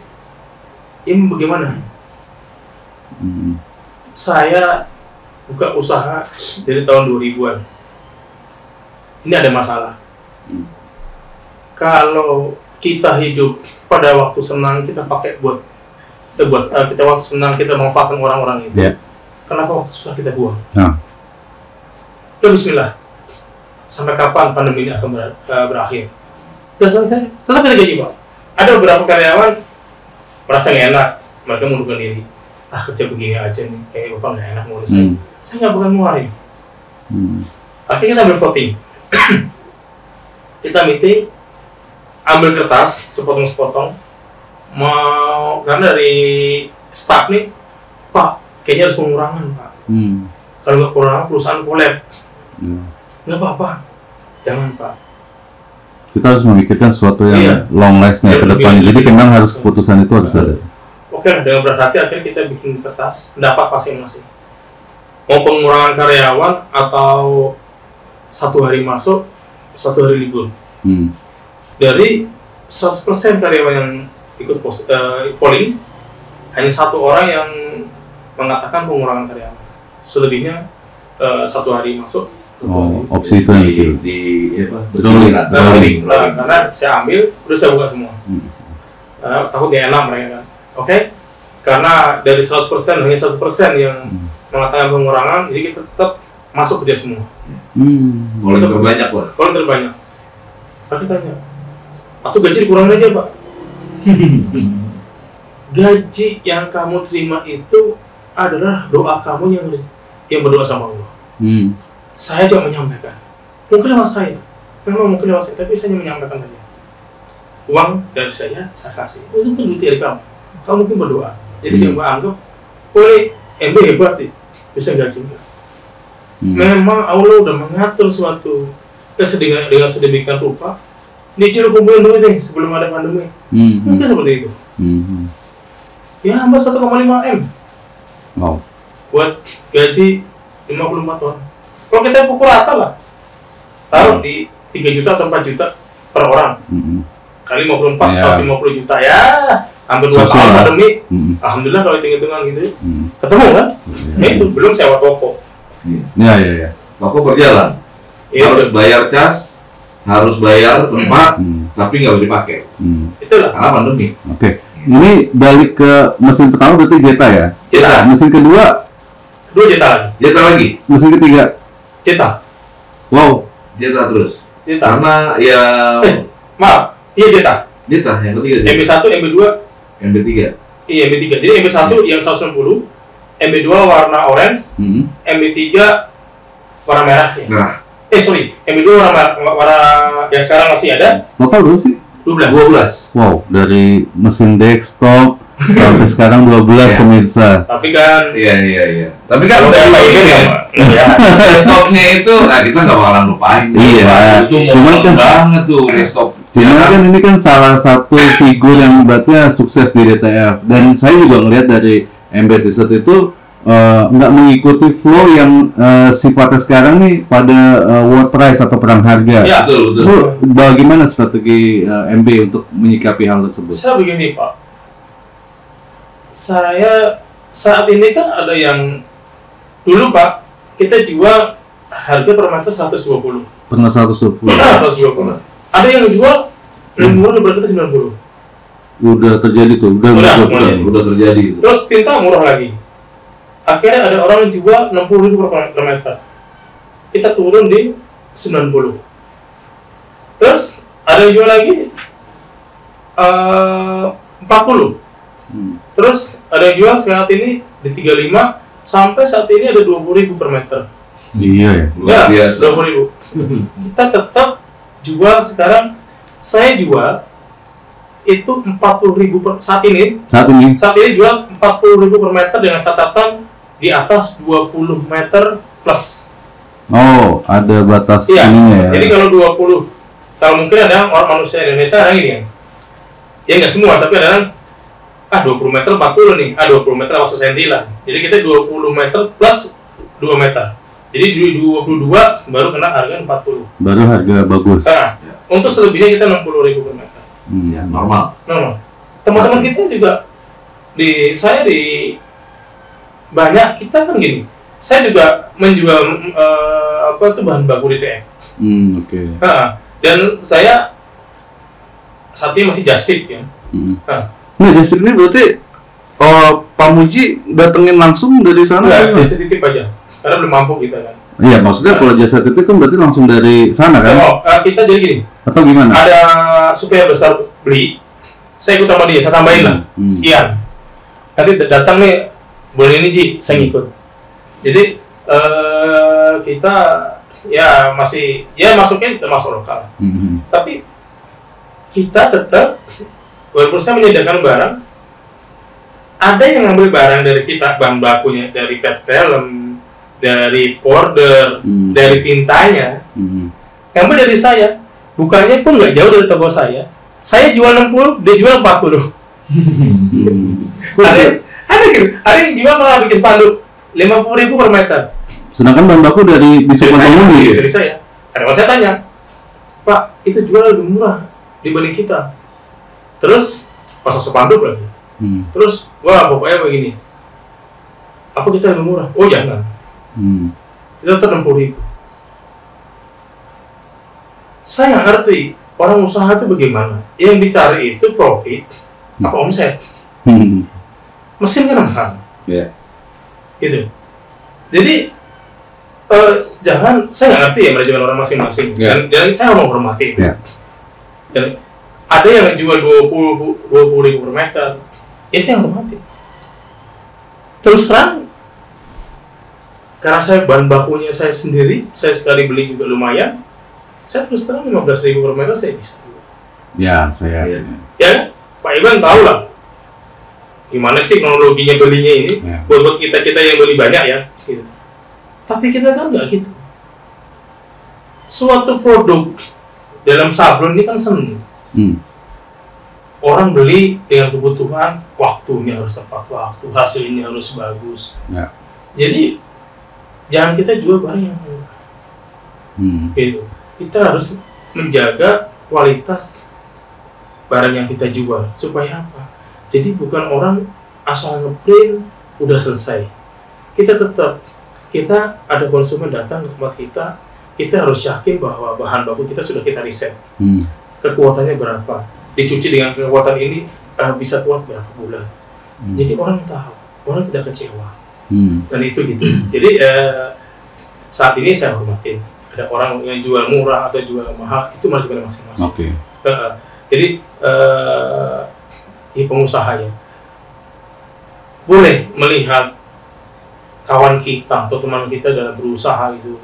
ini bagaimana? Saya buka usaha dari tahun 2000-an. Ini ada masalah. Kalau kita hidup pada waktu senang kita pakai kita waktu senang kita memanfaatkan orang-orang itu. Kenapa waktu susah kita buang? Udah bismillah. Sampai kapan pandemi ini akan berakhir? Udah selesai. Tetap kita gaji Pak. Ada beberapa karyawan merasa nggak enak, mereka mundurkan diri. Kerja begini aja nih, kayak Bapak nggak enak ngurus saya. Saya nggak bakal ngeluarin. Akhirnya kita ambil voting. Kita meeting, ambil kertas, sepotong-sepotong. Karena dari staff nih, Pak, kayaknya harus pengurangan Pak. Kalau nggak kurang, perusahaan collab. Iya. Nggak apa-apa, jangan Pak. Kita harus memikirkan sesuatu yang Iya. long last-nya ke depan. Jadi memang harus keputusan itu harus ada. Oke lah, dengan berat hati akhirnya kita bikin di kertas pendapat masing-masing. Mau pengurangan karyawan atau 1 hari masuk, 1 hari libur. Dari 100% karyawan yang ikut polling, hanya 1 orang yang mengatakan pengurangan karyawan. Selebihnya 1 hari masuk. Opsi itu yang karena saya ambil, terus saya buka semua. Karena takut dia enak mereka kan. Oke, karena dari 100% hanya 1% yang mengatakan pengurangan, jadi kita tetap masuk kerja semua. Kalau terbanyak Pak. Kalau terbanyak. Aku tanya, atau gaji dikurangin aja Pak? Gaji yang kamu terima itu adalah doa kamu yang berdoa sama Allah. Saya juga menyampaikan. Mungkin lewat saya, memang mungkin lewat saya, tapi saya hanya menyampaikan saja. Uang dari saya kasih. Itu kan duit dari kamu. Kamu mungkin berdoa. Jadi jangan anggap, oh ini MB hebat nih, bisa gaji enggak. Memang Allah udah mengatur suatu dengan sedemikian rupa. Ini ciri kumpulin dulu nih sebelum ada pandemi. Mungkin seperti itu. Ya, hamba 1,5 M. Buat gaji 54 orang. Kalau kita pukul rata lah, taruh di 3 juta atau 4 juta per orang. Kali 54, 150 juta ya, hampir 2 tahun pandemi. Alhamdulillah kalau hitung-hitungan gitu, ketemu kan? Nah itu belum sewa toko. Iya. Toko berjalan. Harus bayar cas, harus bayar tempat, tapi nggak boleh dipakai. Itulah. Karena pandemi. Oke. Ini balik ke mesin pertama berarti Jeta ya? Jeta. Mesin kedua? Jeta lagi. Jeta lagi. Mesin ketiga? Jeta. Wow. Jeta terus. Jeta. Karena ya. Maaf. Iya Jeta. Jeta yang ketiga. MB1, MB2, MB3. Iya MB3. Jadi MB1 yang 160, MB2 warna orange, MB3 warna merah ya. Nah. Sorry, MB2 warna yang sekarang masih ada. Total berapa sih? 12. Wow, dari mesin desktop sampai sekarang 12 pemirsa. Tapi kan Iya. Tapi kan udah baiknya ya. Desktopnya itu kita nggak bakalan lupain. Iya. Itu cuman kan banget tuh desktop. Cuma kan ini kan salah satu figur yang berarti sukses di DTF, dan saya juga ngelihat dari MB T-shirt itu nggak mengikuti flow yang sifatnya sekarang nih pada world price atau perang harga. Ya, betul. So, bagaimana strategi MB untuk menyikapi hal tersebut? Saya begini Pak, saya saat ini kan ada yang dulu Pak, kita jual harga per meter 120. Pernah 120. 120. Ada yang jual lebih murah daripada kita 90. Udah terjadi tuh, udah terjadi. Terus tinta murah lagi. Akhirnya ada orang yang jual 60.000 per meter. Kita turun di 90. Terus ada yang jual lagi 40. Terus ada yang jual saat ini di 35 sampai saat ini ada 20.000 per meter. Iya ya. Ya, 20.000. Kita tetap jual sekarang. Saya jual itu 40.000 per saat ini. Saat ini jual 40.000 per meter dengan catatan di atas 20 meter plus. Oh, ada batas ininya ya. Jadi kalau 20, kalau mungkin ada orang manusia Indonesia orang ini ya nggak semua, tapi ada 20 meter 40 nih, 20 meter 1 senti lah. Jadi kita 20 meter plus 2 meter. Jadi di 22 baru kena harga 40. Baru harga bagus. Nah, untuk selebihnya kita 60.000 per meter. Ya, normal. Teman-teman kita juga saya banyak kita kan gini. Saya juga menjual bahan baku di TF. Oke. Dan saya saat ini masih just tip ya. Nah, just tip ini berarti Pak Muji datengin langsung dari sana? Enggak, just titip aja. Karena belum mampu kita kan. Iya, maksudnya kalau jasa titip kan berarti langsung dari sana kan? Kita jadi gini. Atau gimana? Ada supaya besar beli, saya ikut sama dia, saya tambahin lah, sekian. Nanti datang nih, boleh ini Ji, saya ngikut. Jadi kita ya masih, ya masuknya kita masuk lokal. Tapi kita tetap, walaupun saya menyediakan barang, ada yang ngambil barang dari kita, bahan bakunya dari PET film, dari border, dari tintanya, ngambil dari saya. Bukanya pun nggak jauh dari toko saya. Saya jual 60, dia jual 40. Ada gitu. Ada yang jual malah bikin spanduk 50.000 per meter. Sedangkan bahan baku dari Bisukan Pengemudi. Dari saya. Karena saya tanya, Pak, itu jual lebih murah dibanding kita. Terus pasang spanduk lagi. Terus, wah pokoknya begini. Apa kita lebih murah? Oh jangan. Kita tetap 60.000. Saya nggak ngerti orang usaha itu bagaimana. Yang dicari itu profit apa omset. Mesin kan mahal. Gitu. Jadi jangan, saya nggak ngerti ya manajemen orang masing-masing. Dan saya mau hormati itu. Dan ada yang jual 20.000 per meter. Ya saya hormati. Terus terang, karena saya bahan bakunya saya sendiri, saya sekali beli juga lumayan. Saya terus terang 15.000 per meter saya bisa. Ya, saya. Ya, Pak Iban tahu lah. Gimana sih kronologinya belinya ini? Buat kita yang beli banyak ya. Gitu. Tapi kita kan nggak gitu. Suatu produk dalam sablon ini kan seni. Orang beli dengan kebutuhan, waktunya harus tepat waktu, hasilnya harus bagus. Jadi jangan kita jual barang yang murah. Gitu. Kita harus menjaga kualitas barang yang kita jual. Supaya apa? Jadi bukan orang asal ngeprint udah selesai. Kita ada konsumen datang ke tempat kita harus yakin bahwa bahan baku kita sudah kita riset. Kekuatannya berapa? Dicuci dengan kekuatan ini bisa kuat berapa bulan. Jadi orang tahu, orang tidak kecewa. Dan itu gitu. Jadi saat ini saya hormatin. Ada orang yang jual murah atau jual mahal, itu manajemen masing-masing. Jadi pengusahanya boleh melihat kawan kita atau teman kita dalam berusaha itu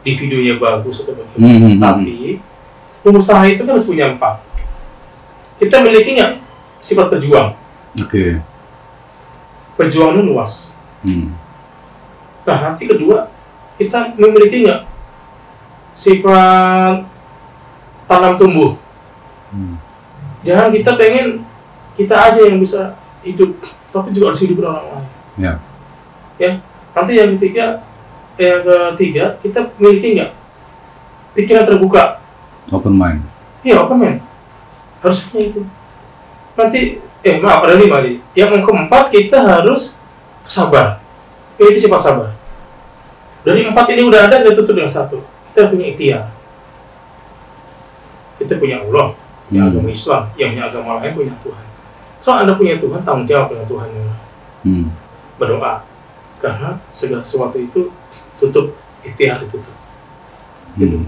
di videonya bagus atau bagaimana. Tapi pengusaha itu kan harus punya 4. Kita miliki nggak sifat pejuang? Pejuangnya luas. Nah nanti kedua, kita memiliki nggak sifat tanam tumbuh? Jangan kita pengen kita aja yang bisa hidup, tapi juga harus hidup orang lain. Ya. Nanti yang ketiga, kita memiliki nggak pikiran terbuka? Open mind. Iya, open mind. Harus punya itu. Nanti, ada 5 nih. Yang keempat, kita harus sabar. Memiliki sifat sabar. Dari 4 ini udah ada, kita tutup dengan 1. Kita punya ikhtiar. Kita punya Allah, yang agama Islam, yang punya agama lain punya Tuhan. Kalau Anda punya Tuhan, tanggung jawab dengan Tuhan. Berdoa. Karena segala sesuatu itu tutup, ikhtiar ditutup. Gitu.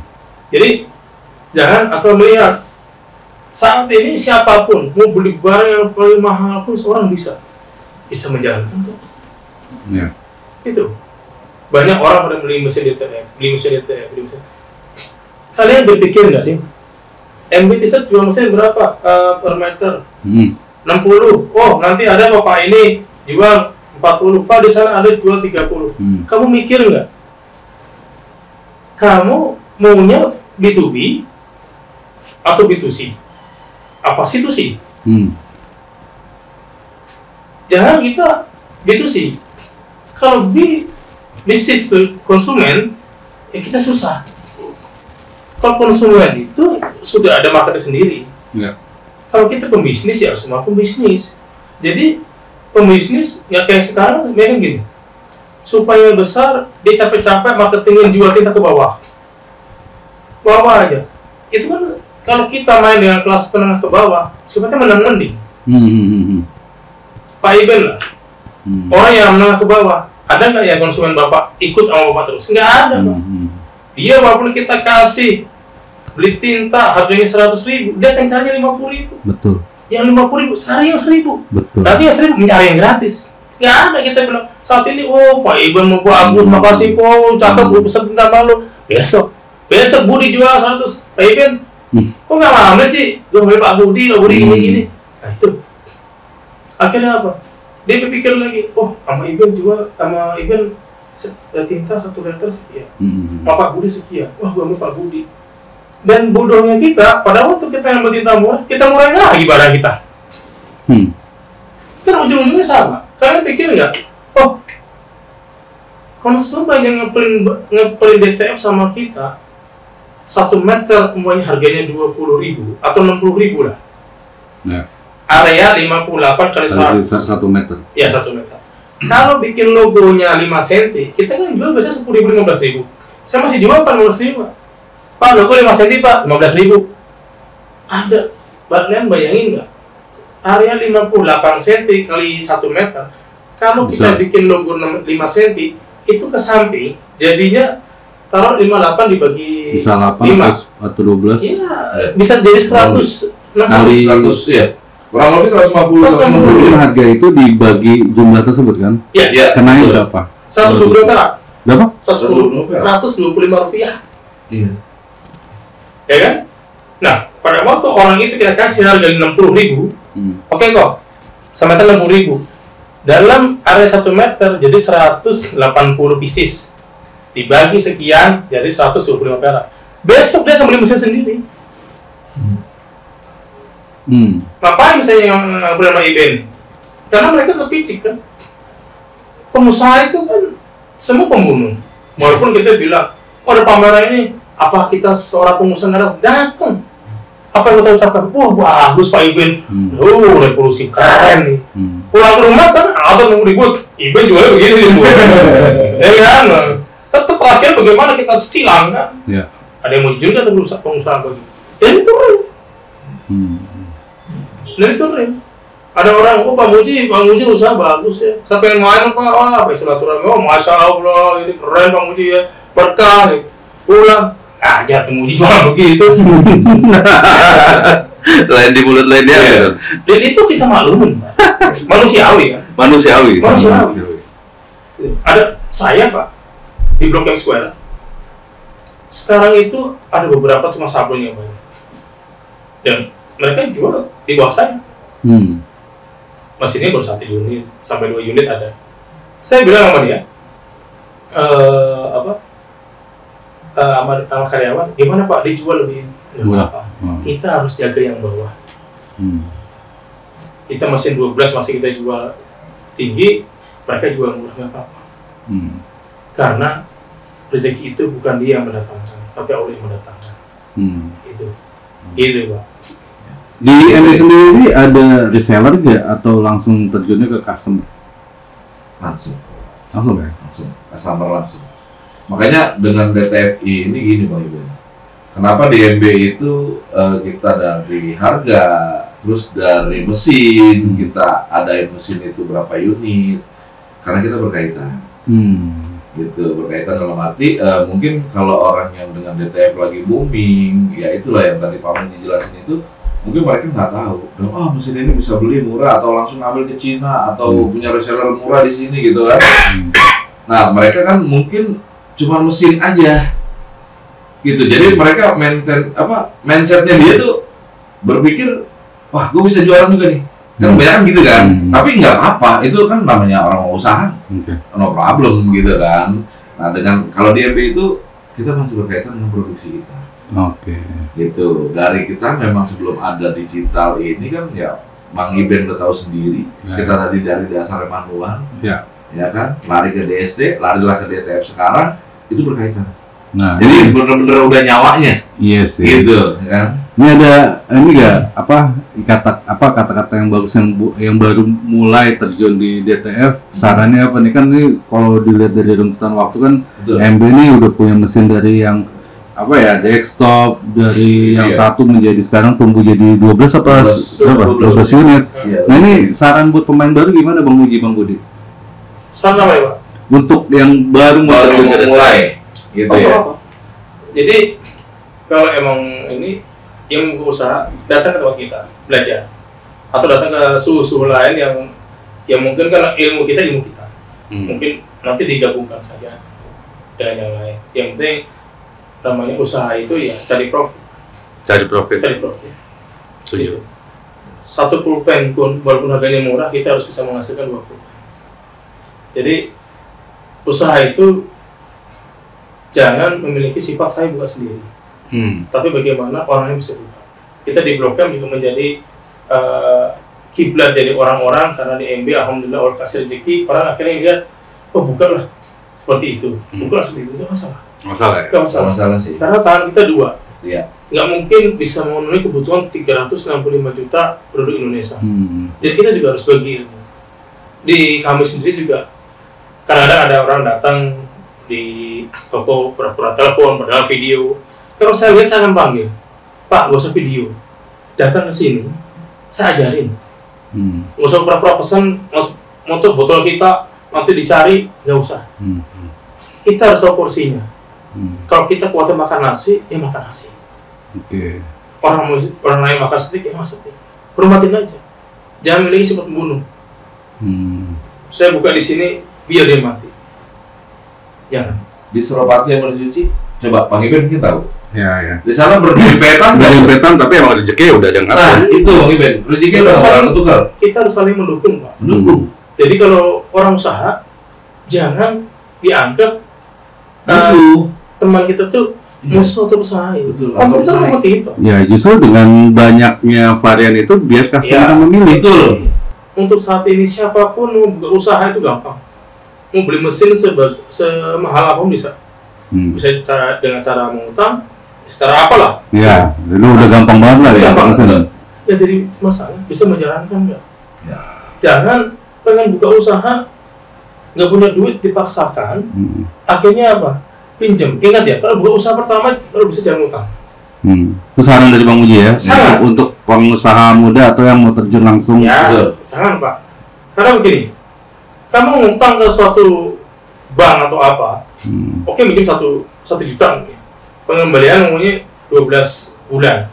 Jadi, jangan asal melihat. Saat ini siapapun, mau beli barang yang paling mahal pun, seorang bisa menjalankan kok. Gitu. Banyak orang pada beli mesin DTF. Kalian berpikir nggak sih? MB T-shirt jual mesin berapa per meter? 60. Oh, nanti ada bapak ini jual 40. Pak, di sana ada jual 30. Kamu mikir nggak? Kamu maunya B2B atau B2C? Apa C2C? Jangan kita B2C. Kalau bisnis itu konsumen, ya kita susah. Kalau konsumen itu sudah ada market sendiri. Kalau kita pembisnis ya semua pembisnis. Jadi pembisnis ya kayak sekarang memang gini. Supaya besar, dia capek-capek marketingin jual tinta ke bawah. Bawah aja. Itu kan kalau kita main dengan kelas menengah ke bawah, sifatnya menang-mending. Pak Iben lah. Orang yang menengah ke bawah, ada nggak ya konsumen Bapak ikut sama Bapak terus? Nggak ada, Pak. Dia walaupun kita kasih beli tinta harganya 100.000, dia akan carinya 50.000. Betul. Yang 50.000, cari yang 1.000. Betul. Nanti yang 1.000 mencari yang gratis. Nggak ada kita bilang saat ini, oh Pak Iben mau bagus, makasih kok, cakep, gue pesen tinta malu. Besok Budi jual 100. Pak Iben, kok nggak lama sih? Gue beli Pak Budi gini. Nah itu. Akhirnya apa? Dia berpikir lagi, oh sama Iben jual, sama Iben tinta 1 liter sekian, Pak Budi sekian, wah gua ambil Pak Budi. Dan bodohnya kita, pada waktu kita yang tinta murah, kita murahin lagi barang kita. Kan ujung-ujungnya sama. Kalian pikir nggak? Oh, konsumen yang ngeprint DTF sama kita 1 meter umpamanya harganya 20.000 atau 60.000 lah. Ya. Area 58 kali 100. 1 meter. Ya, 1 meter. Kalau bikin logonya 5 cm, kita kan jual biasanya 10.000, 15.000. Saya masih jual 14.000. Pak, logo 5 cm, Pak, 15.000. Ada. Kalian bayangin nggak? Area 58 cm kali 1 meter. Kalau kita bikin logo 5 cm, itu ke samping, jadinya taruh 58 dibagi bisa 8 atau 12. Iya, bisa jadi 100 kali 100 ya. Kurang lebih 150. Harga itu dibagi jumlah tersebut kan? Iya. Kenanya berapa? 120 perak. Berapa? 125 rupiah. Iya. Ya kan? Nah, pada waktu orang itu kita kasih harga 60.000, oke kok, semeter 60.000. Dalam area 1 meter jadi 180 pieces. Dibagi sekian jadi 125 perak. Besok dia akan beli mesin sendiri. Ngapain misalnya yang bernama Iben? Karena mereka terpicik kan. Pengusaha itu kan semua pembunuh. Walaupun kita bilang, oh ada pameran ini, apa kita seorang pengusaha nggak datang? Apa yang kita ucapkan? Wah bagus Pak Iben, revolusi keren nih. Pulang ke rumah kan, atau mau ribut, Iben jualnya begini nih, ya kan? Tetap terakhir bagaimana kita silang kan? Ya. Ada yang mau jujur atau pengusaha begitu? Dan itu real. Dan itu real. Ada orang, oh Pak Muji usaha bagus ya. Saya pengen main Pak, wah silaturahmi, oh Masya Allah, ini keren Pak Muji ya, berkah gitu. Pulang, ajar Pak Muji jual begitu. Lain di mulut lainnya gitu. Dan itu kita maklumin, manusiawi kan? Manusiawi. Ada saya Pak, di Blok M Square. Sekarang itu ada beberapa tukang sabun yang banyak. Dan mereka jual di bawah saya. Mesinnya baru 1 unit sampai 2 unit ada. Saya bilang sama dia, sama karyawan, gimana Pak dijual lebih apa? Kita harus jaga yang bawah. Kita mesin 12 masih kita jual tinggi, mereka jual murah nggak apa-apa. Karena rezeki itu bukan dia yang mendatangkan, tapi Allah yang mendatangkan. Itu Pak. Di MB sendiri ada reseller nggak atau langsung terjunnya ke customer? Langsung ya? Langsung, customer langsung. Makanya dengan DTFI ini gini Bang Iben. Kenapa di MB itu kita dari harga, terus dari mesin, kita adain mesin itu berapa unit, karena kita berkaitan. Gitu, berkaitan dalam arti mungkin kalau orang yang dengan DTF lagi booming, ya itulah yang tadi Pak Menji jelasin itu, mungkin mereka nggak tahu, mesin ini bisa beli murah atau langsung ambil ke Cina atau punya reseller murah di sini gitu kan. Nah mereka kan mungkin cuma mesin aja gitu, jadi mereka mindsetnya dia tuh berpikir, wah gue bisa jualan juga nih, kan banyak gitu kan. Tapi nggak apa-apa, itu kan namanya orang mau usaha, no problem gitu kan. Nah dengan kalau di MB itu kita masih berkaitan dengan produksi kita. Gitu, dari kita memang sebelum ada digital ini kan ya Bang Iben udah tahu sendiri, kita tadi dari dasar manual, ya kan, lari ke DST, larilah ke DTF sekarang, itu berkaitan. Nah, jadi bener-bener udah nyawanya. Iya sih. Gitu, kan. Ini ada nggak kata-kata yang bagus yang baru mulai terjun di DTF? Sarannya apa nih, kan ini kalau dilihat dari runtutan waktu kan, MB ini udah punya mesin dari yang desktop dari yang satu menjadi sekarang tumbuh jadi 12 atau 12 unit. Nah ini saran buat pemain baru gimana Bang Muji, Bang Budi? Saran apa ya Pak? Untuk yang baru mulai gitu ya. Jadi kalau emang ini yang berusaha, datang ke tempat kita belajar atau datang ke suhu-suhu lain yang mungkin kan ilmu kita mungkin nanti digabungkan saja dengan yang lain. Yang penting namanya usaha itu ya cari profit. Gitu. 1 pulpen pun walaupun harganya murah, kita harus bisa menghasilkan 2 pulpen. Jadi usaha itu jangan memiliki sifat saya buka sendiri, tapi bagaimana orangnya bisa buka. Kita di Blok M juga menjadi kiblat jadi orang-orang, karena di MB alhamdulillah Allah kasih rezeki, orang akhirnya lihat, oh bukalah seperti itu, bukalah seperti itu, nggak masalah. Nggak masalah sih. Karena tangan kita dua, nggak mungkin bisa memenuhi kebutuhan 365 juta penduduk Indonesia. Jadi kita juga harus bagi ilmu. Di kami sendiri juga kadang-kadang ada orang datang di toko pura-pura telepon padahal video. Kalau saya lihat saya akan panggil, Pak, gak usah video, datang ke sini, saya ajarin. Gak usah pura-pura pesan untuk botol kita nanti dicari, gak usah. Kita harus tahu porsinya. Kalau kita kuatnya makan nasi, ya makan nasi. Orang lain makan steak, ya makan steak. Hormatin aja. Jangan memiliki sifat membunuh. Saya buka di sini biar dia mati. Jangan. Di Suropati yang boleh suci, coba Bang Iben kita tahu. Ya. Di sana berdempetan, tapi emang rezeki udah ada yang ngatur. Nah, itu Bang Iben, rezeki udah saling tukar. Kita harus saling mendukung, Pak. Jadi kalau orang usaha, jangan dianggap musuh. Teman kita tuh musuh atau pesaing. Kita seperti itu. Ya, justru dengan banyaknya varian itu biar customer memilih. Betul. Untuk saat ini siapapun mau buka usaha itu gampang. Mau beli mesin semahal apapun bisa. Bisa dengan cara mengutang, secara apalah. Ya, itu udah gampang banget lah ya. Ya jadi masalah bisa menjalankan nggak? Ya. Jangan pengen buka usaha nggak punya duit dipaksakan, akhirnya apa? Pinjam. Ingat ya, kalau buka usaha pertama kalau bisa jangan utang. Itu saran dari Bang Uji ya, untuk pengusaha muda atau yang mau terjun langsung. Ya, jangan Pak. Karena begini, kamu ngutang ke suatu bank atau apa, oke minjem 1 juta, pengembalian ngomongnya 12 bulan,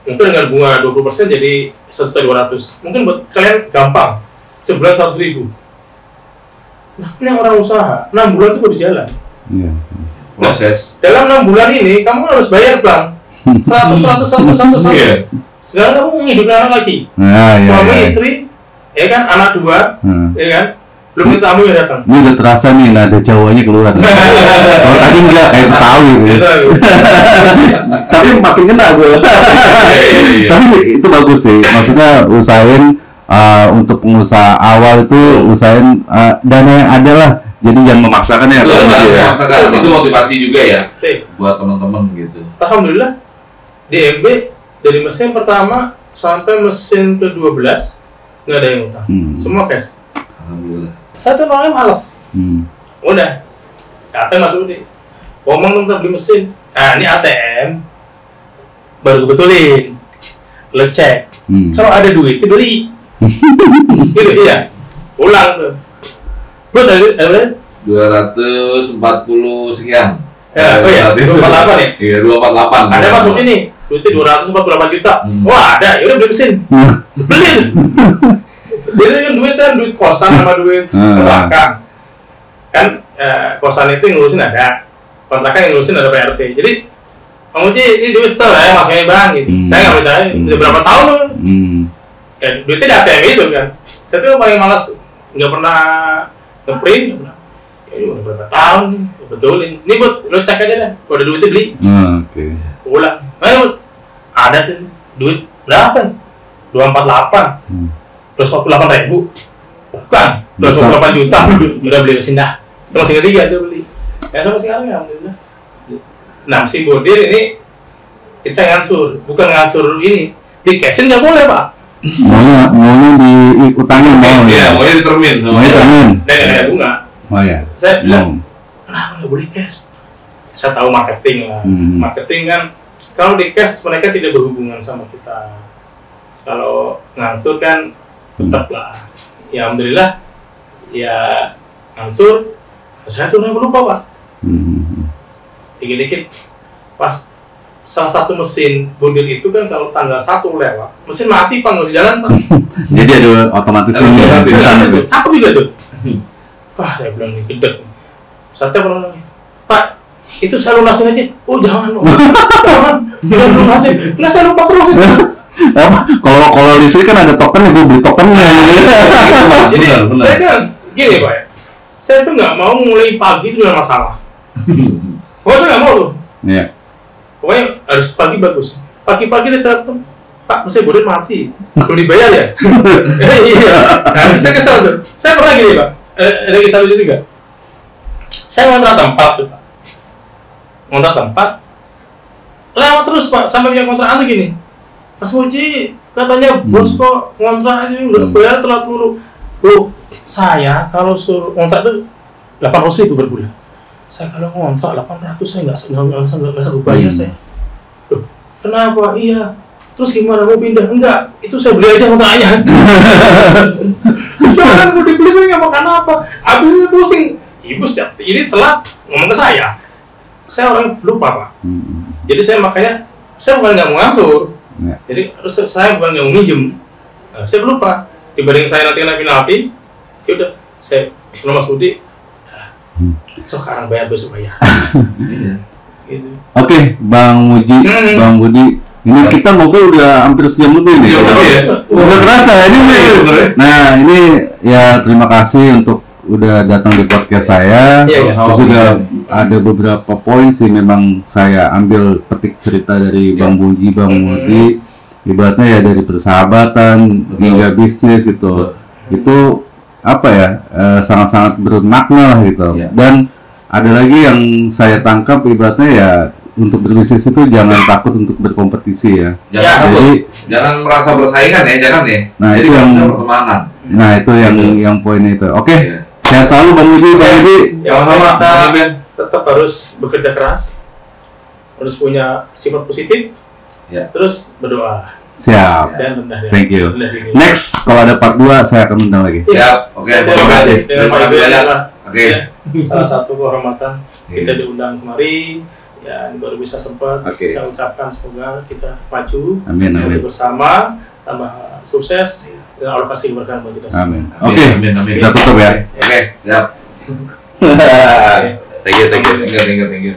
mungkin dengan bunga 20% jadi 1.200.000, mungkin buat kalian gampang, sebulan 100.000. Nah ini orang usaha, 6 bulan itu baru jalan. Proses. Dalam 6 bulan ini kamu harus bayar bank 100. Sekarang kamu menghidupkan anak lagi, suami istri, ya kan, anak 2, ya kan, belum tamu yang datang. Ini udah terasa nih, ada cowoknya keluar. Kalau tadi enggak kayak tahu gitu. Tapi makin kena gue. Tapi itu bagus sih, maksudnya usahain untuk pengusaha awal itu usahain dana yang ada lah. Jadi jangan memaksakan ya. Memaksakan, itu motivasi juga ya buat teman-teman gitu. Alhamdulillah di MB dari mesin pertama sampai mesin ke-12 nggak ada yang utang, semua cash. Alhamdulillah. Satu orangnya malas, udah datang masuk deh, ngomong tentang beli mesin, ini ATM baru kebetulin, lo cek, kalau ada duit itu beli, gitu iya, ulang tuh. Gue tadi ada 240 sekian. Ya, 248 ya? Iya, 248. Ada masuknya nih, duitnya 248 juta. Wah, ada, ya udah beli mesin. Beli. Jadi kan duit kosan sama duit kontrakan. Kan kosan itu yang ngurusin ada, kontrakan yang ngurusin ada PRT. Jadi Bang Uji, ini duit setor ya, masnya Bang gitu. Saya nggak percaya, udah berapa tahun loh. Ya, duitnya di ATM itu kan. Saya tuh paling malas, nggak pernah ngeprint, ya ini udah berapa tahun nih, betulin. Ini buat lo cek aja deh, kalau ada duitnya beli. Ulang, ada tuh duit berapa? 248, 248.000, bukan 248 juta, udah beli mesin dah. Terus yang ketiga dia beli. Ya sampai sekarang ya alhamdulillah. Nah mesin bordir ini kita ngansur, bukan ngansur ini, di cashin nggak boleh Pak. Maunya diutangin mau. Iya, maunya ditermin. Dan ada bunga. Oh ya. Saya bilang, kenapa nggak boleh cash? Saya tahu marketing lah. Marketing kan, kalau di cash mereka tidak berhubungan sama kita. Kalau ngansur kan tetap lah. Ya alhamdulillah, ya ngansur. Saya tuh nggak lupa Pak. Dikit-dikit pas salah satu mesin bordir itu kan kalau tanggal 1 lewat, mesin mati Pak, nggak bisa jalan Pak. Jadi ada otomatisnya. Cakep juga tuh. Wah, dia bilang nih gede. Satya pernah nanya, Pak, itu saya lunasin aja. Oh jangan, jangan lunasin. Nggak, saya lupa terus itu. Kalau listrik kan ada token, gue beli tokennya. Jadi saya kan gini Pak, Saya tuh nggak mau mulai pagi itu dengan masalah. Pokoknya saya nggak mau tuh. Iya. Pokoknya harus pagi bagus. Pagi-pagi dia telepon, Pak, mesin bordir mati. Belum dibayar ya? Iya. Nah, saya kesal tuh. Saya pernah gini, Pak. Ada kisah lucu juga. Saya ngontrak tempat tuh, Pak. Ngontrak tempat. Lewat terus, Pak. Sampai punya kontrakan tuh gini. Mas Muji, katanya bos kok ngontrak ini nggak bayar telat mulu. Bro, saya kalau suruh ngontrak tuh 800.000 per bulan. Saya kalau ngontrak 800 saya nggak sanggup bayar saya. Loh, kenapa? Iya. Terus gimana mau pindah? Enggak, itu saya beli aja kontrakannya. Jualan kalau dibeli saya nggak makan apa. Habis saya pusing. Ibu setiap ini telat ngomong ke saya. Saya orangnya lupa, Pak. Jadi saya makanya saya bukan nggak mau ngangsur. Jadi terus saya bukan nggak mau minjem. Nah, saya lupa. Dibanding saya nanti kena penalti, ya udah saya Mas Budi. Sok sekarang bayar besok bayar. Gitu. Oke, Bang Muji, Bang Budi. Ini kita ngobrol udah hampir sejam lebih nih. Udah kerasa ini. Nah, ini ya terima kasih untuk udah datang di podcast saya. Terus juga ada beberapa poin sih memang saya ambil petik cerita dari Bang Muji, Bang Budi. Ibaratnya ya dari persahabatan hingga bisnis gitu. Itu apa ya? Sangat-sangat bermakna lah gitu. Dan ada lagi yang saya tangkap ibaratnya ya untuk berbisnis itu jangan takut untuk berkompetisi ya. Jangan merasa bersaingan ya, jangan ya. Nah, jadi itu yang pertemanan. Nah, itu yang poinnya itu. Oke. Sehat selalu Bang Budi, Bang Budi. Yang tetap harus bekerja keras. Harus punya sifat positif. Terus berdoa. Siap. Dan rendah diri. Thank you. Next, kalau ada part 2 saya akan undang lagi. Siap. Oke, terima kasih. Dengan Pak Ibu adalah Oke. salah satu kehormatan kita diundang kemari. Ya, baru bisa sempat saya ucapkan semoga kita maju. Amin. Bersama tambah sukses dan Allah kasih keberkahan buat kita semua. Amin. Oke. Kita tutup ya. Oke, siap. Thank you.